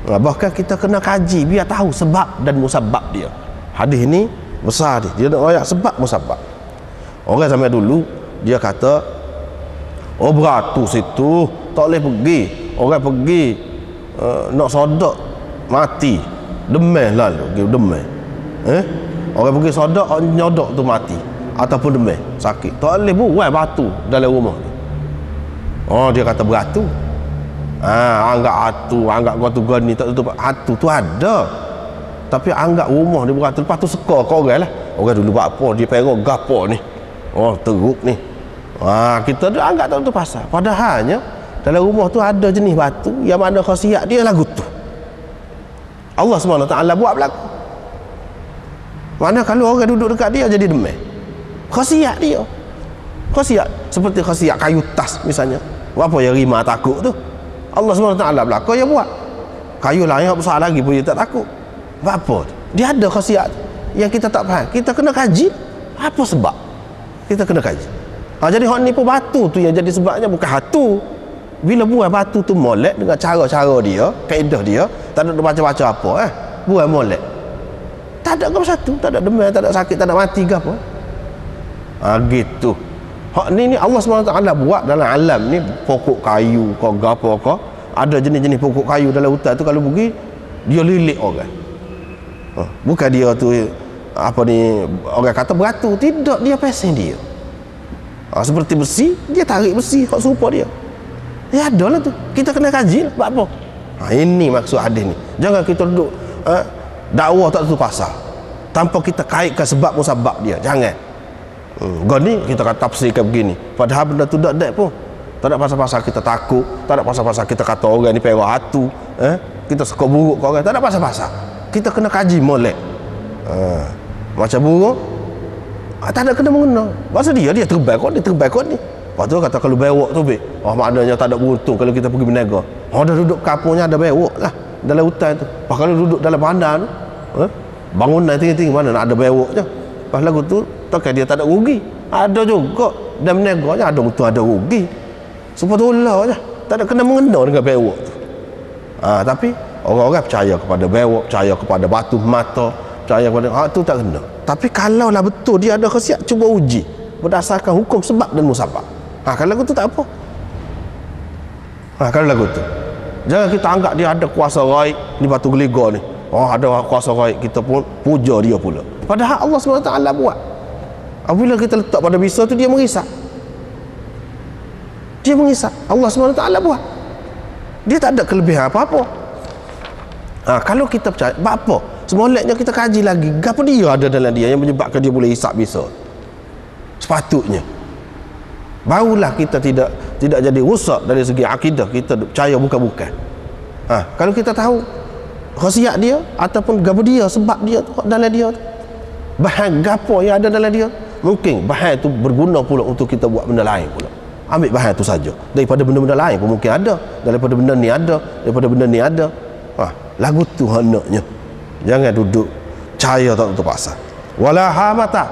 Bahkan kita kena kaji biar tahu sebab dan musabab dia. Hadis ni besar dia nak ayat sebab musabab. Orang zaman dulu dia kata beratus situ tak boleh pergi. Orang pergi nak sodak mati, demam lalu demam. Orang pergi sodak nyodok tu mati ataupun demam sakit, tak boleh buat batu dalam rumah tu. Dia kata beratu. Anggap batu gani tak tutup hatu tu ada. Tapi anggap rumah dia beratur, lepas tu suka kau orang lah. Orang dulu buat apa, dia perok gapo ni. Teruk ni. Kita dah anggap tak tu pasal. Padahalnya dalam rumah tu ada jenis batu yang mana khasiat dia lagu tu. Allah SWT buat berlaku. Mana kalau orang duduk dekat dia jadi demam. Khasiat dia. Khasiat seperti khasiat kayu tas misalnya. Apa yang rima takut tu? Allah SWT berlaku yang buat. Kayu lain yang besar lagi pun dia tak takut. Apa tu? Dia ada khasiat yang kita tak faham. Kita kena kaji apa sebab. Kita kena kaji. Jadi hak ni pun batu tu yang jadi sebabnya, bukan hatu. Bila buat batu tu molek dengan cara-cara dia, kaedah dia, tak ada baca-baca apa buat molek. Tak ada apa satu, tak ada demam, tak ada sakit, tak ada mati ke apa. Gitu. Hak ni Allah SWT buat dalam alam ni, pokok kayu kau gapo kau, ada jenis-jenis pokok kayu dalam hutan tu, kalau pergi dia lilik orang. Bukan dia tu apa ni orang kata beratu, tidak, dia pesen dia. Seperti besi, dia tarik besi hak serupa dia. Ya ada lah tu. Kita kena kaji lah, buat apa? Ini maksud hadis ni. Jangan kita duduk dakwah tak tentu pasal tanpa kita kaitkan sebab musabab dia. Jangan. Ni kita kata tafsirkan begini, padahal benda tu tak ada pun. Tak ada pasal-pasal kita takut, tak ada pasal-pasal kita kata orang ni perah hatu, kita suka buruk ke orang, tak ada pasal-pasal. Kita kena kaji molek. Macam buruk, tak ada kena mengena. Masa dia terbaik kot ni. Lepas tu kata kalau bewok tu maknanya tak ada beruntung kalau kita pergi berniaga. Dah duduk kampungnya ada bewok lah dalam hutan tu. Lepas kalau duduk dalam bandar tu, bangunan tinggi-tinggi mana nak ada bewok je. Lepas lagu tu takkan dia tak ada rugi. Ada juga dan berniaganya ada untung ada rugi. Sepatutnya je. Tak ada kena mengena dengan bewok tu. Tapi orang-orang percaya kepada bewok, percaya kepada batu mata, percaya kepada tu tak kena. Tapi kalau lah betul dia ada khasiat, cuba uji berdasarkan hukum sebab dan musabab. Kalau lagu tu tak apa. Kalau lagu tu jangan kita anggap dia ada kuasa gaib ni batu geliga ni. Ada kuasa gaib, kita pun puja dia pula. Padahal Allah SWT buat. Apabila kita letak pada bisa tu, dia mengisap. Dia mengisap. Allah SWT buat. Dia tak ada kelebihan apa-apa. Kalau kita percaya, buat apa? Semoleknya kita kaji lagi. Apa dia ada dalam dia yang menyebabkan dia boleh hisap bisa? Sepatutnya. Barulah kita tidak jadi rusak dari segi akidah. Kita percaya bukan-bukan. Kalau kita tahu khasiat dia ataupun gapo dia, sebab dia tu dalam dia tu, bahan gapo yang ada dalam dia. Mungkin bahan tu berguna pula untuk kita buat benda lain pula. Ambil bahan tu saja. Daripada benda-benda lain pun mungkin ada, daripada benda ni ada, daripada benda ni ada. Lagu tu hendaknya jangan duduk percaya tak tutup pasal. Wala hamata.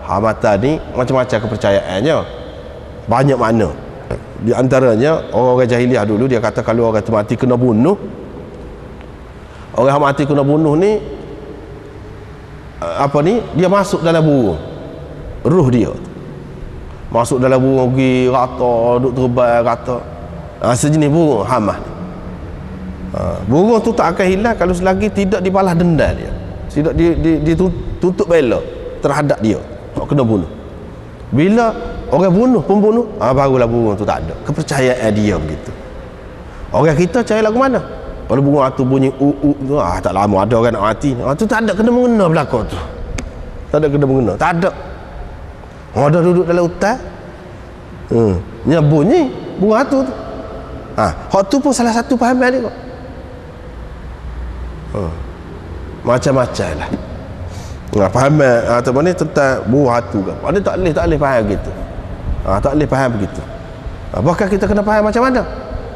Hamata ni macam-macam kepercayaannya, banyak makna. Di antaranya orang-orang jahiliah dulu dia kata kalau orang tu mati kena bunuh, orang mati kena bunuh ni dia masuk dalam burung, ruh dia masuk dalam burung pergi rata, duduk terbang rata, sejenis burung hamah ni. Burung tu tak akan hilang kalau selagi tidak dibalas dendam dia, tidak dituntut bela terhadap dia, tak kena bunuh. Bila orang bunuh pembunuh, barulah burung tu tak ada. Kepercayaan dia begitu. Orang kita cari lagu mana? Kalau burung tu bunyi tu, tak lama ada orang nak mati. Tu tak ada kena mengena belakang tu. Tak ada kena mengena, tak ada. Ada duduk dalam hutan, nya bunyi burung tu. Hak tu pun salah satu pahaman dia kok. Macam-macam lah. Pahaman ataupun ni tentang burung hatu ke. Ada tak boleh faham gitu. Tak boleh faham begitu. Bahkan kita kena faham macam mana.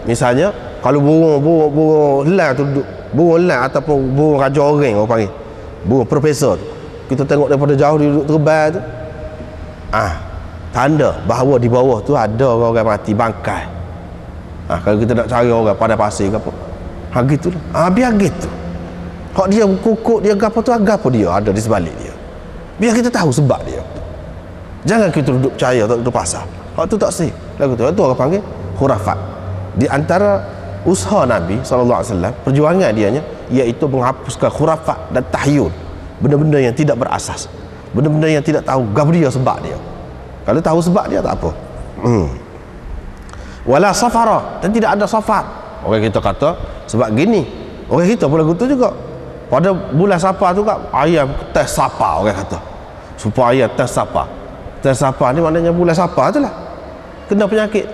Misalnya kalau burung elang tu duduk, burung elang ataupun burung raja orang orang panggil, burung profesor tu, kita tengok daripada jauh dia duduk terbang tu, tanda bahawa di bawah tu ada orang mati bangkai. Kalau kita nak cari orang pada pasir ke apa, gitulah. Biar gitu. Hak dia kukuk dia gapo tu, gapo dia ada di sebalik dia, biar kita tahu sebab dia. Jangan kita duduk percaya tak duduk pasal. Hak tu tak sih. Lagu tu orang panggil khurafat. Di antara usaha Nabi SAW, perjuangan dianya iaitu menghapuskan khurafat dan tahyul, benda-benda yang tidak berasas, benda-benda yang tidak tahu gapo dia sebab dia. Kalau tahu sebab dia tak apa. Wala safara, dan tidak ada safar. Orang kita kata sebab gini, orang kita pun lagu tu juga. Pada bulan Safar tu kak, ayam tes sapa, orang kata supaya tes sapa. Tes sapa ni maknanya bulan Safar tu lah kena penyakit.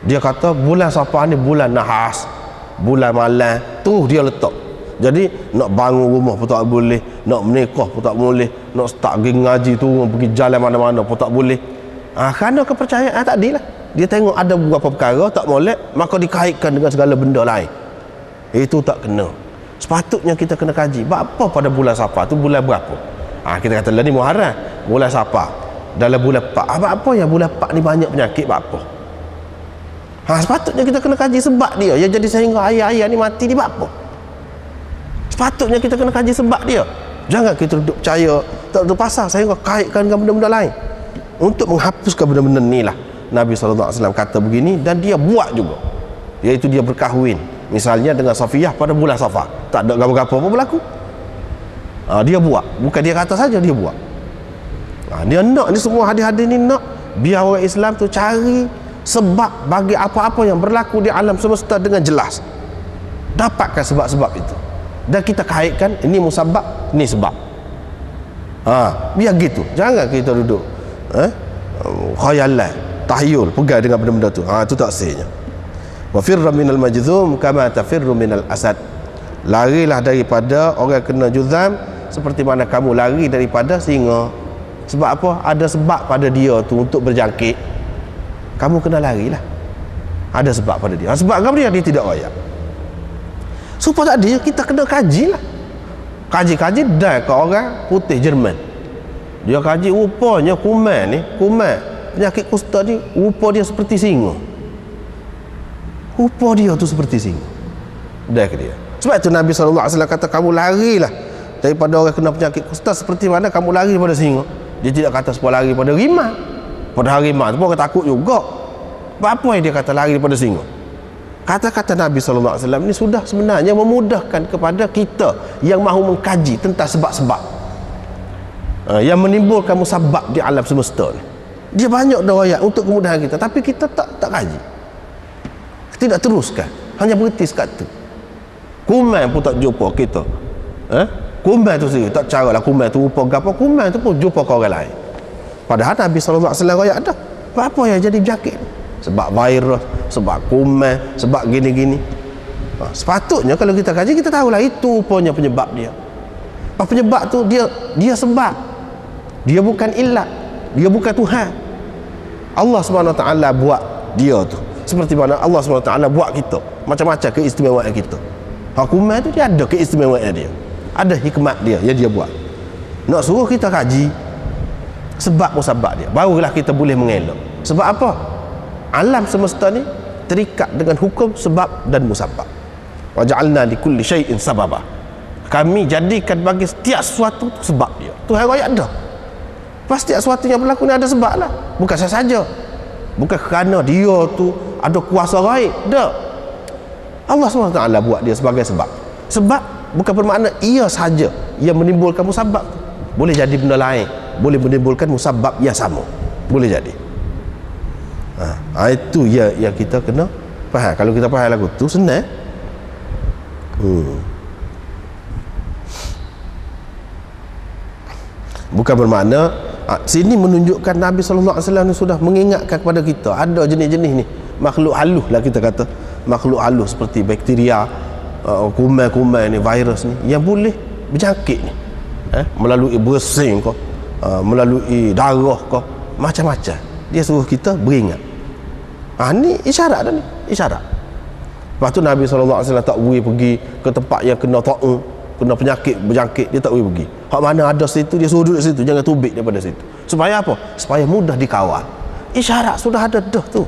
Dia kata bulan Safar ni bulan nahas, bulan malam, terus dia letak. Jadi nak bangun rumah pun tak boleh, nak menikah pun tak boleh, nak start pergi ngaji tu, pergi jalan mana-mana pun tak boleh. Kerana kepercayaan tadi lah. Dia tengok ada beberapa perkara tak molek, maka dikaitkan dengan segala benda lain. Itu tak kena. Sepatutnya kita kena kaji apa pada bulan Safar tu bulan berapa. Kita kata lah ni Muharram, bulan Safar dalam bulan 4. Apa yang bulan 4 ni banyak penyakit apa? Sepatutnya kita kena kaji sebab dia yang jadi sehingga ayah-ayah ni mati di apa. Sepatutnya kita kena kaji sebab dia. Jangan kita duduk percaya tak duduk pasal sehingga kaitkan dengan benda-benda lain. Untuk menghapuskan benda-benda ni lah Nabi SAW kata begini, dan dia buat juga, iaitu dia berkahwin misalnya dengan Safiyah pada bulan Safar. Tak ada gapo-gapo apa berlaku. Dia buat, bukan dia kata saja, dia buat. Dia nak ni semua hadis-hadis ni nak biar orang Islam tu cari sebab bagi apa-apa yang berlaku di alam semesta dengan jelas. Dapatkan sebab-sebab itu dan kita kaitkan ini musabab, ini sebab. Biar gitu. Jangan kita duduk khayalan, tahyul, pegang dengan benda-benda tu. Itu tak sahnya. Wa firra minal majzum kama tafirru minal asad. Larilah daripada orang kena juzam seperti mana kamu lari daripada singa. Sebab apa? Ada sebab pada dia tu untuk berjangkit. Kamu kena larilah. Ada sebab pada dia. Sebab apa dia tidak royak. Supaya tadi kita kena kajilah. Kaji-kaji dan ke orang putih Jerman. Dia kaji rupanya kuman penyakit kusta ni rupa dia seperti singa. Rupa dia tu seperti singa. Dah ke dia. Sebab itu Nabi SAW kata kamu larilah daripada orang kena penyakit kusta seperti mana kamu lari daripada singa. Dia tidak kata supaya lari pada harimau. Pada harimau tu pun orang takut juga. Apa yang dia kata lari daripada singa? Kata-kata Nabi SAW ni sudah sebenarnya memudahkan kepada kita yang mahu mengkaji tentang sebab-sebab yang menimbulkan musabab di alam semesta ni. Dia banyak dah ayat untuk kemudahan kita, tapi kita tak kaji, tidak teruskan, hanya berhenti sekat tu. Kuman pun tak jumpa kita. Kuman tu sendiri tak cara lah kuman tu rupa apa, kuman tu pun jumpa ke orang lain. Padahal Nabi SAW ayat ada apa yang jadi penyakit, sebab virus, sebab kuman, sebab gini-gini. Sepatutnya kalau kita kaji, kita tahulah itu rupanya penyebab dia. Penyebab tu dia sebab, dia bukan illat, dia bukan Tuhan. Allah SWT buat dia tu seperti mana Allah SWT buat kita, macam-macam keistimewaan kita. Hukuman tu dia ada keistimewaan dia, ada hikmat dia yang dia buat. Nak suruh kita kaji sebab musabab dia, barulah kita boleh mengelak. Sebab apa? Alam semesta ni terikat dengan hukum sebab dan musabab. Wa ja'alna likulli syai'in sababa. Kami jadikan bagi setiap sesuatu sebab dia. Tuhan ayat dah. Pasti setiap sesuatu yang berlaku ni ada sebab lah. Bukan sahaja, bukan kerana dia tu ada kuasa gaib. Tak. Allah SWT buat dia sebagai sebab. Sebab bukan bermakna ia sahaja yang menimbulkan musabab tu. Boleh jadi benda lain, boleh menimbulkan musabab yang sama. Boleh jadi. Itu yang kita kena faham. Kalau kita faham lagu tu senang. Bukan bermakna sini menunjukkan Nabi SAW sudah mengingatkan kepada kita ada jenis-jenis ni makhluk halus lah, kita kata makhluk halus seperti bakteria, kuman-kuman ni, virus ni yang boleh berjangkit ni, melalui bersin kau, melalui darah kau, macam-macam. Dia suruh kita beringat. Ni isyarat dah ni, isyarat. Lepas tu Nabi SAW tak boleh pergi ke tempat yang kena ta'un, kena penyakit berjangkit, dia tak boleh pergi. Hak mana ada situ, dia suruh duduk situ, jangan tubik daripada situ. Supaya apa? Supaya mudah dikawal. Isyarat sudah ada dah tu.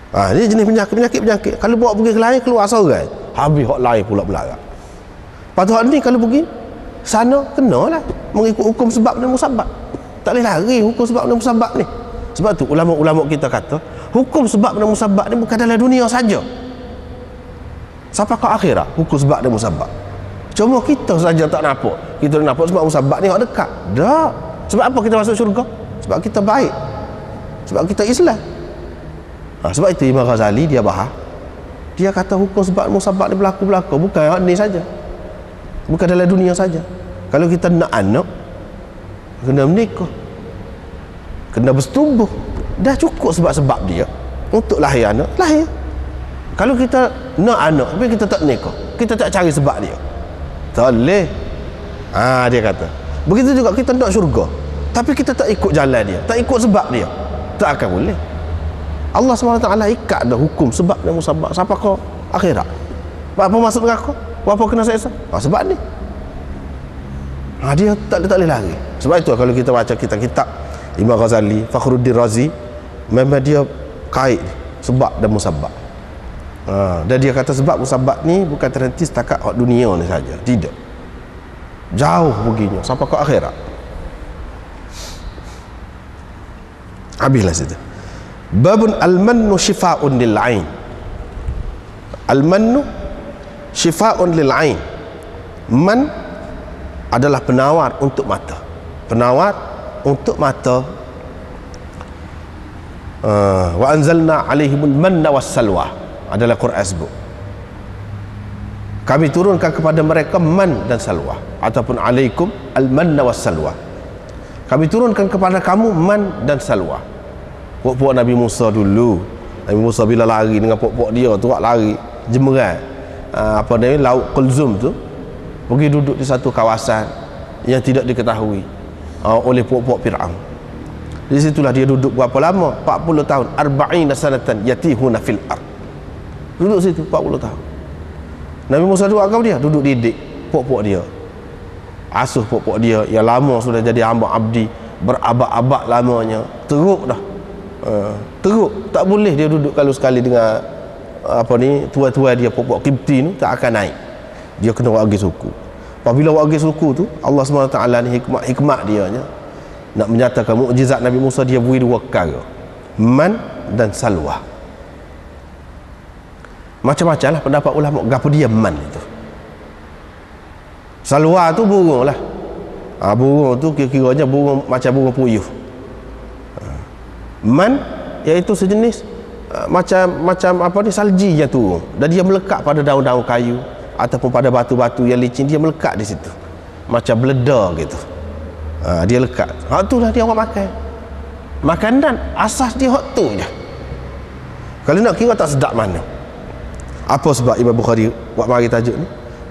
Ni jenis penyakit. Kalau bawa pergi ke lain, keluar seorang, habis hak lain pula berlarak. Lepas tu hak ni kalau pergi sana, kenalah mengikut hukum sebab dan musabab. Tak boleh lari hukum sebab dan musabab ni. Sebab tu ulama-ulama kita kata hukum sebab dan musabab ni bukan dalam dunia saja, sampai ke akhirat hukum sebab dan musabab. Cuma kita saja tak nampak. Kita nampak sebab musabab ni hak dekat. Tak. Sebab apa kita masuk syurga? Sebab kita baik, sebab kita Islam. Sebab itu Imam Ghazali dia bahas, dia kata hukum sebab musabab ni berlaku bukan hak ni saja, bukan dalam dunia saja. Kalau kita nak anak, kena menikah, kena bersetubuh, dah cukup sebab-sebab dia untuk lahir anak, lahir. Kalau kita nak anak tapi kita tak nikah, kita tak cari sebab dia, tak boleh. Dia kata begitu juga kita nak syurga tapi kita tak ikut jalan dia, tak ikut sebab dia, tak akan boleh. Allah SWT ikat dah hukum sebab dan musabab sampai ke akhirat. Apa masuk neraka, apa kena seksa, sebab ni. Dia tak boleh lari. Sebab itu kalau kita baca kitab Imam Ghazali, Fakhruddin Razi, memang dia kait sebab dan musabab. Dan dia kata sebab musabab ni bukan terhenti setakat hak dunia ni saja, tidak, jauh perginya sampai ke akhirat. Habislah situ. Babun al-mannu shifa'un lil 'ain. Al-mannu shifa'un lil 'ain. Man adalah penawar untuk mata. Penawar untuk mata. Wa anzalna 'alaihimul manna was-salwa, adalah Quran sebut. Kami turunkan kepada mereka man dan salwa, ataupun alaikum al-manna was-salwa. Kami turunkan kepada kamu man dan salwa. Puak-puak Nabi Musa dulu, Nabi Musa bila lari dengan puak-puak dia tu, lari jemeran laut Kulzum tu, pergi duduk di satu kawasan yang tidak diketahui oleh puak-puak Fir'aun. Di situlah dia duduk berapa lama? 40 tahun. 40 sanatan yatihuna fil ard. Duduk situ 40 tahun. Nabi Musa buat apa dia? Duduk didik puak-puak dia, asuh puak-puak dia yang lama sudah jadi hamba abdi berabad-abad lamanya. Teruk dah. Teruk, tak boleh dia duduk kalau sekali dengan tua-tua dia, puak-puak Qibti ni, tak akan naik. Dia kena wagi suku. Apabila wagi suku tu, Allah SWT ni hikmat dia nak menyatakan mukjizat Nabi Musa, dia beri dua perkara, man dan salwa. Macam-macam lah pendapat ulama gapo dia man itu. Salwa tu burung lah. Burung tu kira-kiranya burung macam burung puyuh. Man iaitu sejenis macam salji yang turun dan dia melekat pada daun-daun kayu ataupun pada batu-batu yang licin, dia melekat di situ macam beleda gitu. Dia lekat. Hak tu lah dia orang makan. Makanan asas dia hak tu je. Kalau nak kira tak sedap mana. Apa sebab Imam Bukhari buat mari tajuk ni?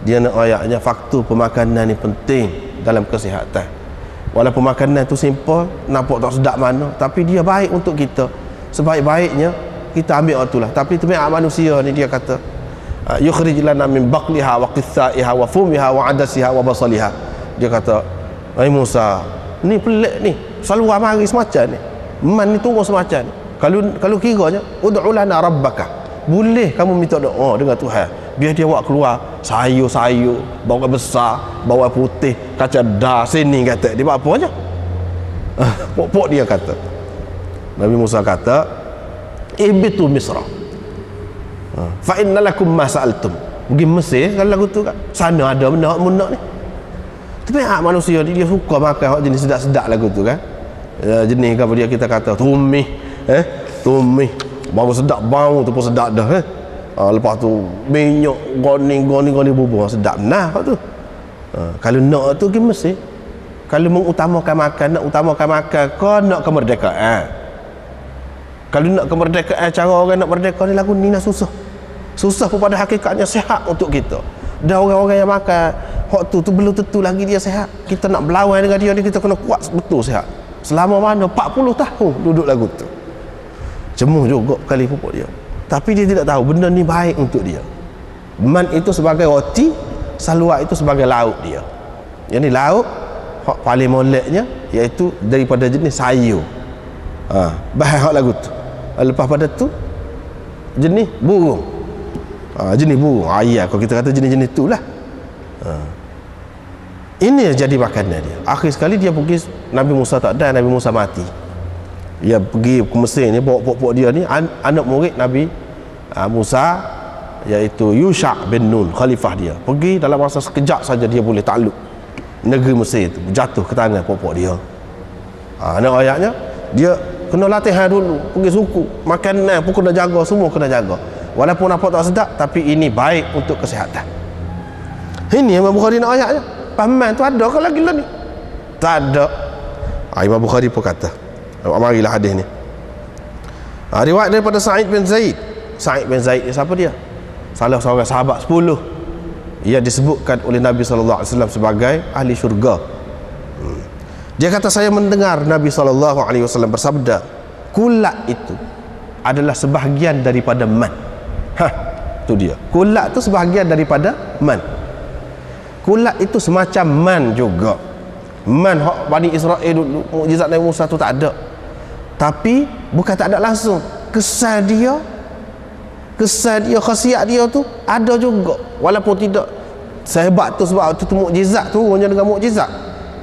Dia nak ayatnya faktor pemakanan ni penting dalam kesihatan. Walaupun makanan tu simple, nampak tak sedap mana, tapi dia baik untuk kita. Sebaik-baiknya kita ambil waktu lah. Tapi tabiat manusia ni dia kata yukhrij lana min baqliha wa qithaiha wa fumiha wa adasiha wa basaliha. Dia kata, "Hai Musa, ni pelik ni. Selalu mari semacam ni. Man ni tunggu semacam ni. Kalau kiranya ud'u lana rabbaka. Boleh kamu minta doa dengan Tuhan. Biar dia buat keluar sayur-sayur, bawang besar, bawang putih, kacang dah sini kata. Dia buat apa aja? Pok-pok dia kata. Nabi Musa kata, "Ibitu Misra. Fa inna lakum ma sa'altum." Pergi Mesir kalau lagu tu kan. Sana ada benda hak munak ni. Tapi manusia dia suka makan hak jenis sedap-sedap lagu tu kan. Jenis apa dia kita kata tumih, tumih. Bau sedap, bau tu pun sedap dah lepas tu minyak goni bubur sedap nah tu. Kalau nak tu pergi Mesir. Kalau mengutamakan makan, nak utamakan makan kau nak kemerdekaan. Kalau nak kemerdekaan, cara orang nak merdeka ni lagu ni nak susah pun pada hakikatnya sihat untuk kita. Dah orang-orang yang makan hak tu belum tentu lagi dia sihat. Kita nak berlawan dengan dia ni, kita kena kuat betul sihat. Selama mana 40 tahun duduk lagu tu, jemuh juga kali pupuk dia, tapi dia tidak tahu benda ni baik untuk dia. Man itu sebagai roti, salwa itu sebagai lauk dia. Yang ni lauk hak paling moleknya iaitu daripada jenis sayur. Bahan hak lagu tu. Lepas pada tu jenis burung. Jenis burung ayam, kalau kita kata jenis-jenis tu lah. Ini jadi makanan dia. Akhir sekali dia pergi, Nabi Musa tak ada, Nabi Musa mati. Dia pergi ke Mesir ni, bawa pok-pok dia ni, anak murid Nabi Musa, iaitu Yusha bin Nun, khalifah dia. Pergi dalam masa sekejap saja dia boleh takluk negeri Mesir tu, jatuh ke tangan pok-pok dia. Nak ayatnya, dia kena latihan dulu, pergi suku, makanan pun kena jaga, semua kena jaga. Walaupun nampak tak sedap, tapi ini baik untuk kesihatan. Ini Imam Bukhari nak ayatnya. Paman tu ada ke lagi lah ni? Tak ada. Imam Bukhari pun kata, marilah hadis ni. Riwayat daripada Sa'id bin Zaid. Sa'id bin Zaid ni siapa dia? Salah seorang sahabat 10. Ia disebutkan oleh Nabi SAW sebagai ahli syurga. Dia kata, saya mendengar Nabi SAW bersabda, kulat itu adalah sebahagian daripada man. Tu dia. Kulat tu sebahagian daripada man. Kulat itu semacam man juga. Man hak Bani Israel dulu, mukjizat Nabi Musa tu tak ada. Tapi bukan tak ada langsung, kesan dia, khasiat dia tu ada juga. Walaupun tidak sehebat tu, sebab tu mukjizat tu hanya dengan mukjizat.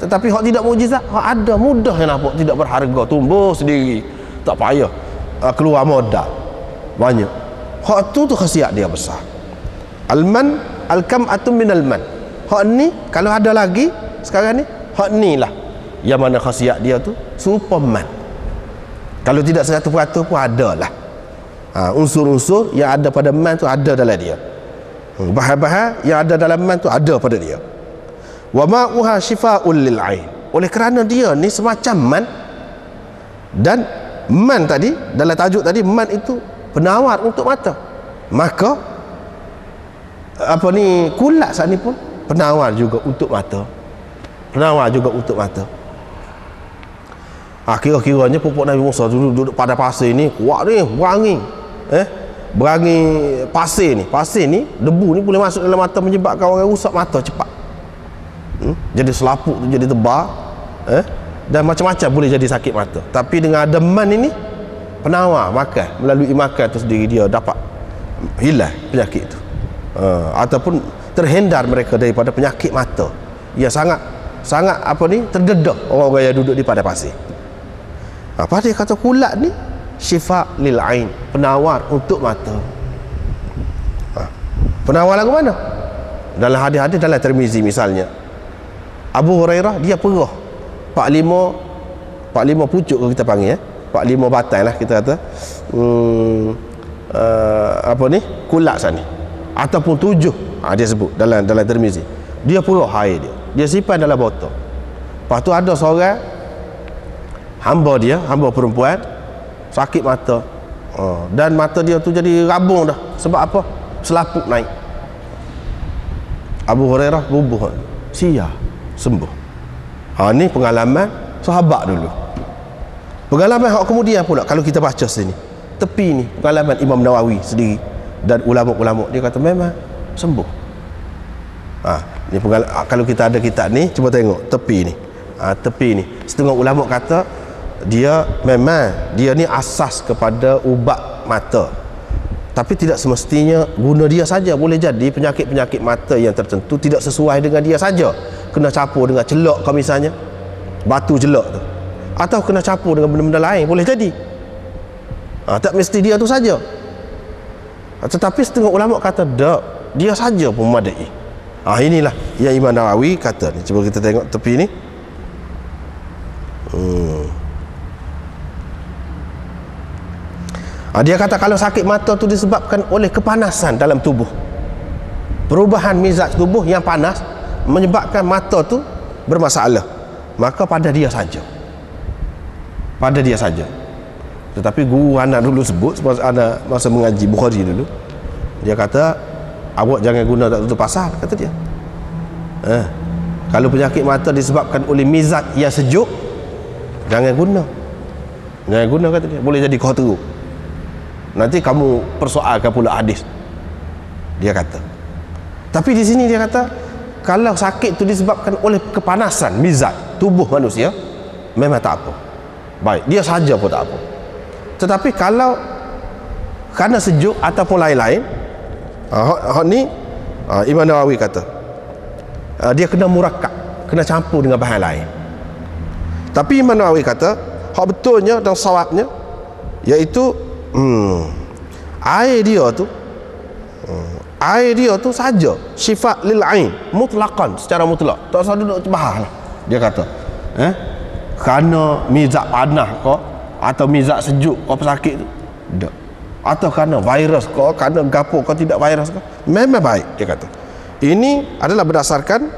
Tetapi hak tidak mukjizat, hak ada, mudah yang nampak, tidak berharga, tumbuh sendiri, tak payah keluar modal banyak. Hak tu khasiat dia besar. Al-man al-kam'atu minal man. Hak ni kalau ada lagi sekarang ni, hak ni lah yang mana khasiat dia tu Superman. Kalau tidak 100% pun ada lah. Unsur-unsur yang ada pada man tu ada dalam dia. Bahan-bahan yang ada dalam man tu ada pada dia. Wa ma'uha shifa'un lil 'ain. Oleh kerana dia ni semacam man, dan man tadi dalam tajuk tadi, man itu penawar untuk mata. Maka apa ni, kulat saat ni pun penawar juga untuk mata. Penawar juga untuk mata. Kira-kiranya pupuk Nabi Musa duduk pada pasir ni kuat ni, berangi. Berangi pasir ni, debu ni boleh masuk dalam mata, menyebabkan orang rusak mata cepat. Jadi selaput tu jadi tebal, dan macam-macam boleh jadi sakit mata. Tapi dengan ada man ini, penawar makan, melalui makan tu sendiri dia dapat hilang penyakit itu, ataupun terhindar mereka daripada penyakit mata yang sangat apa ni, terdedah orang-orang yang duduk di padang pasir. Apa dia kata kulat ni syifa lil ain, penawar untuk mata. Penawar lagu mana? Dalam hadis-hadis dalam Tirmizi misalnya, Abu Hurairah dia perah 45 pucuk kalau kita panggil, 45 batang lah kita kata, apa ni, kulat sana, ataupun 7, dia sebut dalam Tirmizi. Dia perah air dia simpan dalam botol. Lepas tu ada seorang hamba perempuan sakit mata, dan mata dia tu jadi rabung dah. Sebab apa? selaput naik. Abu Hurairah bubuh, sembuh. Ni pengalaman sahabat dulu. Pengalaman hak kemudian pula kalau kita baca sini, tepi ni pengalaman Imam Nawawi sendiri dan ulama-ulama, dia kata memang sembuh. Ni kalau kita ada kitab ni, cuba tengok tepi ni. Tepi ni setengah ulama kata dia memang dia ni asas kepada ubat mata, tapi tidak semestinya guna dia saja. Boleh jadi penyakit-penyakit mata yang tertentu tidak sesuai dengan dia saja, kena campur dengan celak kalau misalnya batu celak tu, atau kena campur dengan benda-benda lain, boleh jadi. Tak mesti dia tu saja. Tetapi setengah ulama kata tak, dia saja pun memadai. Inilah yang Imam Nawawi kata ni. Cuba kita tengok tepi ni. Dia kata kalau sakit mata tu disebabkan oleh kepanasan dalam tubuh, perubahan mizaj tubuh yang panas menyebabkan mata tu bermasalah, maka pada dia saja. Tetapi guru anak dulu sebut, anak masa mengaji Bukhari dulu, dia kata awak jangan guna tak tutup pasal, kata dia. Kalau penyakit mata disebabkan oleh mizaj yang sejuk, jangan guna, kata dia. Boleh jadi kau teruk, nanti kamu persoalkan pula hadis, dia kata. Tapi di sini dia kata kalau sakit itu disebabkan oleh kepanasan mizaj tubuh manusia, memang tak apa, baik, dia saja pun tak apa. Tetapi kalau kerana sejuk ataupun lain-lain, ni Imam Nawawi kata dia kena murakab, kena campur dengan bahan lain. Tapi Imam Nawawi kata hak betulnya dan sawabnya iaitu air dia tu saja syifa lil ain mutlaqan, secara mutlak, tak usah duduk bahas lah. Dia kata kerana mizaj panas kau atau mizaj sejuk kau pesakit tu tak, atau kerana virus kau, kerana gapo kau tidak virus kau, memang baik. Dia kata ini adalah berdasarkan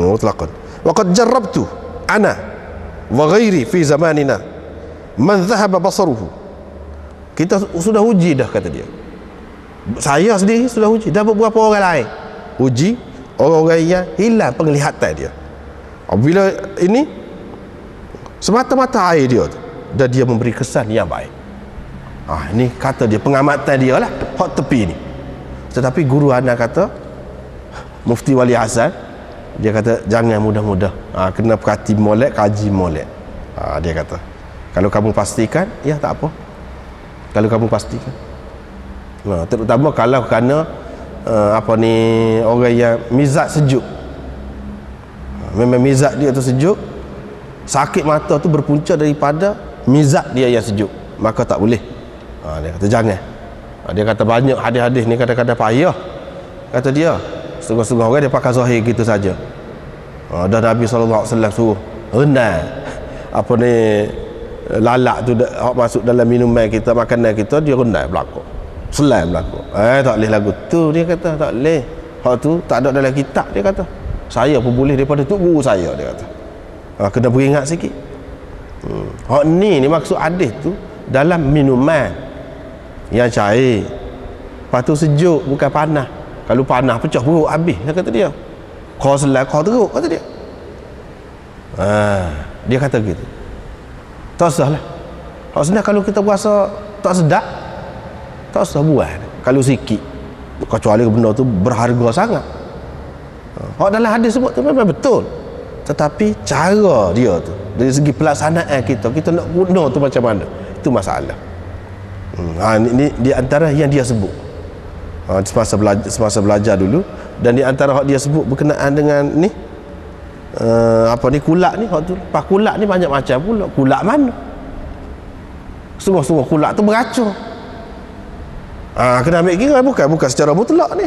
mutlaqan. Wa qad jarrabtu ana wa ghairi fi zamanina man dhahaba basaruhu. Kita sudah uji dah, kata dia. Saya sendiri sudah uji, dah beberapa orang lain uji, orang-orang yang hilang penglihatan dia. Bila ini semata-mata air dia tu, dan dia memberi kesan yang baik. Ini kata dia, pengamatan dia lah hak tepi ni. Tetapi guru anak kata, Mufti Wali Hasan, dia kata jangan mudah-mudah, kena perhati molek, kaji molek. Dia kata kalau kamu pastikan, ya tak apa. Kalau kamu pastikan, terutama kalau kerana orang yang mizaj sejuk, memang mizaj dia tu sejuk, sakit mata tu berpunca daripada mizaj dia yang sejuk, maka tak boleh. Dia kata jangan. Dia kata banyak hadis-hadis ni kadang-kadang payah, kata dia. Setengah-setengah orang dia pakai zahir gitu saja. Dan Nabi SAW suruh renang lalak tu masuk dalam minuman kita, makanan kita, dia rendai belakang, selam belakang. Tak boleh lagu tu, dia kata tak boleh. Hak tu tak ada dalam kitab, dia kata. Saya pun boleh daripada tu guru saya, dia kata. Kena beringat sikit. Hak ni maksud hadis tu dalam minuman yang cair, lepas tu sejuk, bukan panas. Kalau panas pecah perut habis, dia kata dia. Kau selam, kau teruk, kata dia. Dia kata gitu. Tak usah lah. Maksudnya kalau kita puasa tak sedap, tak usah buat. Kalau sikit, kecuali benda tu berharga sangat. Dalam hadis sebut tu memang betul, tetapi cara dia tu, dari segi pelaksanaan kita nak guna tu macam mana, itu masalah. Ini di antara yang dia sebut semasa belajar dulu, dan di antara hak dia sebut berkenaan dengan ni kulak ni, pak kulak ni banyak macam pula. Kulak mana? Semua kulak tu beracun. Kena ambil kira, bukan secara mutlak ni.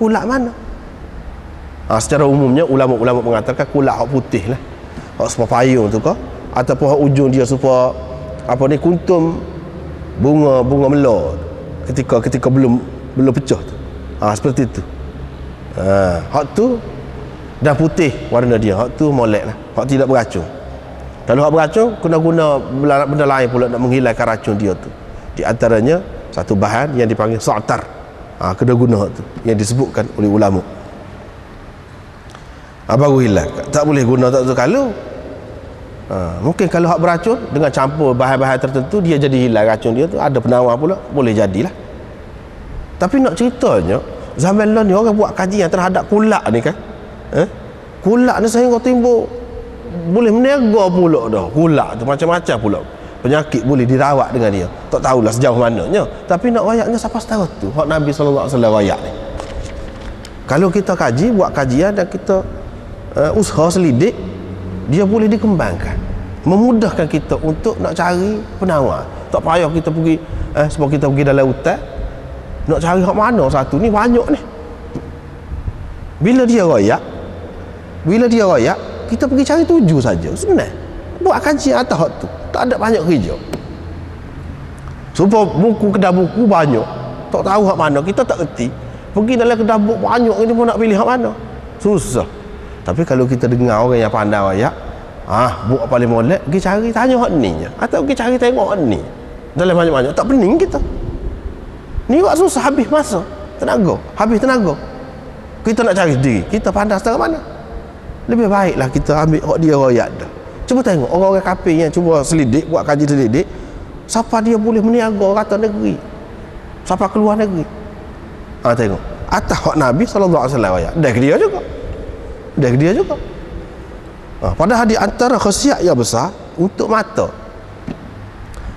Kulak mana? Secara umumnya ulama-ulama mengatakan kulak hak putih lah, hak sepa payung tu kah, ataupun hak ujung dia sepa kuntum bunga melor ketika belum pecah tu. Seperti tu. Hak tu dah putih warna dia, hak tu molek lah, hak tidak beracun. Kalau hak beracun, kena guna benda lain pula nak menghilangkan racun dia tu. Di antaranya satu bahan yang dipanggil sa'tar. Kena guna tu yang disebutkan oleh ulama. Baru hilang. Tak boleh guna tak tu kalau mungkin kalau hak beracun dengan campur bahan-bahan tertentu dia jadi hilang racun dia tu, ada penawar pula, boleh jadilah. Tapi nak ceritanya zaman lalu ni orang buat kajian terhadap kulak ni kan, kulak ni sehingga timbul boleh meniaga pula dah. Kulak tu macam-macam pula penyakit boleh dirawat dengan dia. Tak tahulah sejauh mananya, tapi nak rayaknya siapa tahu tu hak Nabi SAW rayak ni. Kalau kita kaji, buat kajian dan kita usaha selidik, dia boleh dikembangkan, memudahkan kita untuk nak cari penawar. Tak payah kita pergi sebab kita pergi dalam hutan nak cari hak mana satu ni, banyak ni. Bila dia royak, kita pergi cari 7 saja, senang. Buat kajian atas hak tu, tak ada banyak kerja. Sebab kedai buku banyak, tak tahu hak mana, kita tak erti. Pergi dalam kedai buku banyak, kita pun nak pilih hak mana, susah. Tapi kalau kita dengar orang yang pandai royak, buat paling molek, pergi cari tanya hak ni, atau pergi cari tengok hak ni. Dalam banyak-banyak tak pening kita. Ni buat susah, habis masa, habis tenaga. Kita nak cari sendiri, kita pandai setengah mana. Lebih baiklah kita ambil hak dia royak dah. Cuba tengok orang-orang kafir yang cuba selidik, buat kaji selidik, siapa dia boleh meniaga kata negeri, siapa keluar negeri. Tengok atas hak Nabi SAW royak, dah dia juga. Padahal di antara khasiat yang besar untuk mata,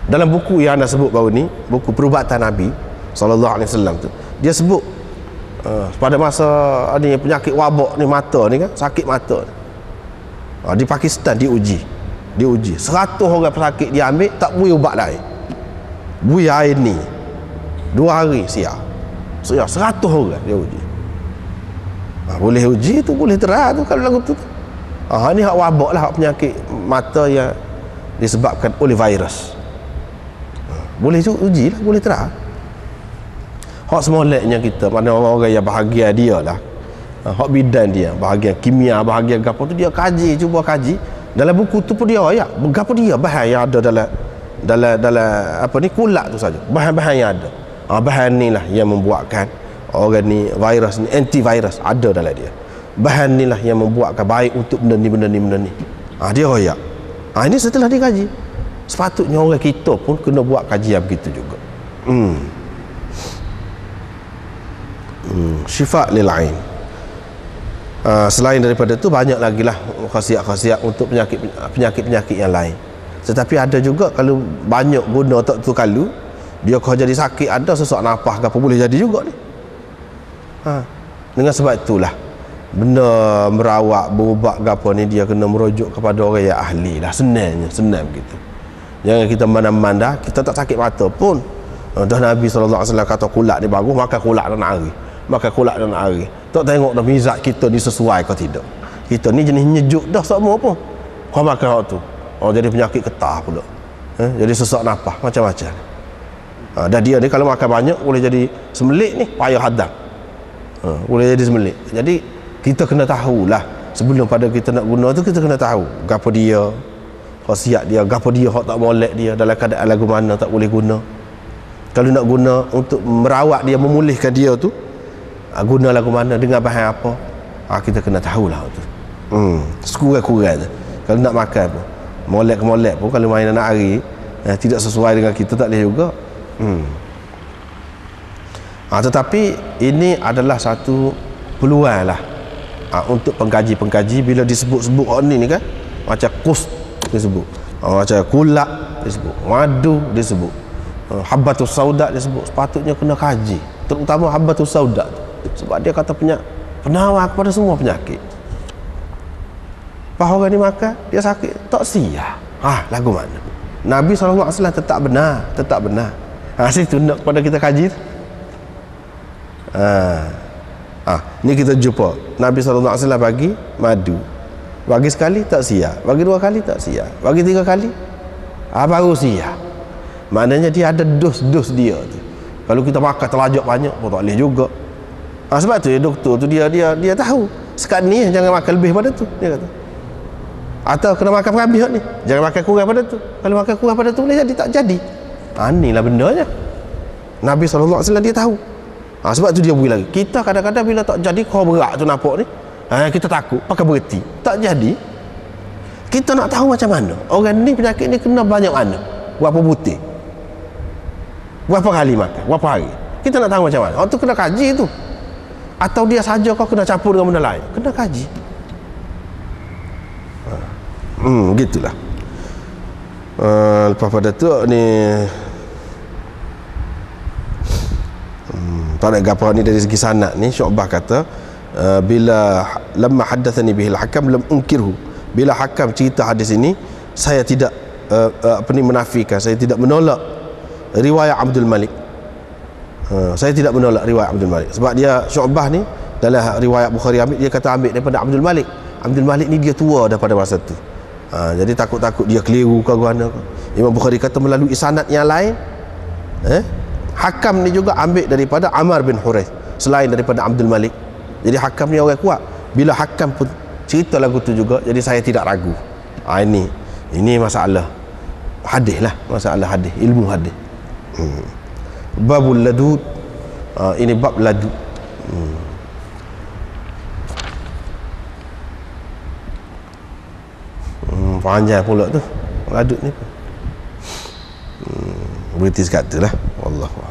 dalam buku yang anda sebut baru ni, buku Perubatan Nabi SAW tu, dia sebut pada masa ni penyakit wabak ni, mata ni kan, sakit mata ni, di Pakistan diuji 100 orang pesakit dia ambil, tak beri ubat lain, beri air ni 2 hari siap 100 orang dia uji. Boleh uji tu, boleh terang tu kalau lagu tu. Ni hak wabak lah, hak penyakit mata yang disebabkan oleh virus. Boleh uji lah, boleh terang. Hak semoleknya kita, mana orang-orang yang bahagia dia lah, hak bidan dia, bahagian kimia, bahagian gapo tu dia kaji, cuba kaji. Dalam buku tu pun dia gapo dia bahan yang ada dalam apa ni, kulak tu saja, bahan-bahan yang ada. Bahan ni lah yang membuatkan orang ni, virus ni, antivirus ada dalam dia. Bahan ni lah yang membuatkan baik untuk benda ni. Dia royak. Ini setelah dikaji. Sepatutnya orang kita pun kena buat kajian begitu juga. Syifa lil ain. Selain daripada tu banyak lagi lah khasiat-khasiat untuk penyakit-penyakit yang lain. Tetapi ada juga kalau banyak guna tak tu kalau dia kau jadi sakit, ada sesak nafas ke apa, boleh jadi juga ni. Dengan sebab itulah benda merawat, berubat ke apa ni, dia kena merujuk kepada orang yang ahli lah. Senang begitu. Jangan kita mandang-mandang kita tak sakit mata pun dah Nabi SAW kata kulak ni bagus, maka kulak dan hari. Tak tengok dah mizat kita ni sesuai ke tidak. Kita ni jenis nyejuk dah semua pun, kau makan hak tu, jadi penyakit getah pula, jadi sesak nafas macam-macam. Dan dia ni kalau makan banyak boleh jadi semelik ni, payah hadam, boleh jadi semelik. Jadi kita kena tahulah sebelum pada kita nak guna tu, kita kena tahu gapo dia khasiat dia, gapo dia hak tak molek dia, dalam keadaan lagu mana tak boleh guna. Kalau nak guna untuk merawat dia, memulihkan dia tu, guna lagu mana, dengan bahan apa, kita kena tahulah tu. Sekurang-kurang je. Kalau nak makan pun, molek pun, kalau main anak hari tidak sesuai dengan kita, tak boleh juga. Tetapi ini adalah satu peluang lah untuk pengkaji-pengkaji. Bila disebut-sebut ni kan, macam kus disebut, macam kulak disebut, madu disebut, habbatus sauda disebut, sepatutnya kena kaji, terutama habbatus sauda tu, sebab dia kata penawar kepada semua penyakit. Bahawa orang ni makan, dia sakit, tak siap, lagu mana Nabi SAW tetap benar. Situ nak pada kita kaji. Ni kita jumpa Nabi SAW bagi madu, bagi sekali tak siap, bagi 2 kali tak siap, bagi 3 kali baru siap. Maknanya dia ada dos dia tu. Kalau kita makan terlajak banyak pun tak boleh juga. Sebab tu doktor tu dia tahu sekat ni jangan makan lebih pada tu, dia kata. Atau kena makan berhabis ni, jangan makan kurang pada tu. Kalau makan kurang pada tu boleh jadi tak jadi. Inilah bendanya. Nabi SAW dia tahu. Sebab tu dia beri lagi. Kita kadang-kadang bila tak jadi kau berat tu nampak ni, kita takut pakai berhenti. Tak jadi, kita nak tahu macam mana orang ni penyakit ni kena banyak mana, berapa butir, berapa kali makan, berapa hari. Kita nak tahu macam mana. Orang tu kena kaji tu. Atau dia saja kau kena campur dengan benda lain, kena kaji. Gitulah. Lepas pada tu ni tak ada gapo ni dari segi sanad ni. Syu'bah kata bila lamma haddatsani bihil hakam lam unkirhu, bila hakam cerita hadis ini saya tidak menafikan, saya tidak menolak riwayat Abdul Malik. Saya tidak menolak riwayat Abdul Malik sebab dia Syu'bah ni dalam riwayat Bukhari ambil, dia kata ambil daripada Abdul Malik. Abdul Malik ni dia tua dah pada masa tu. Jadi takut-takut dia keliru ke mana. Imam Bukhari kata melalui sanad yang lain, Hakam ni juga ambil daripada Ammar bin Huraith selain daripada Abdul Malik. Jadi Hakam ni orang kuat. Bila Hakam pun cerita lagu tu juga, jadi saya tidak ragu. Ini masalah hadis lah, masalah hadis, ilmu hadis. Babul ladud, ini bab ladud. Panjang pula tu ladud ni. Berhenti sekata lah. Wallahu a'lam.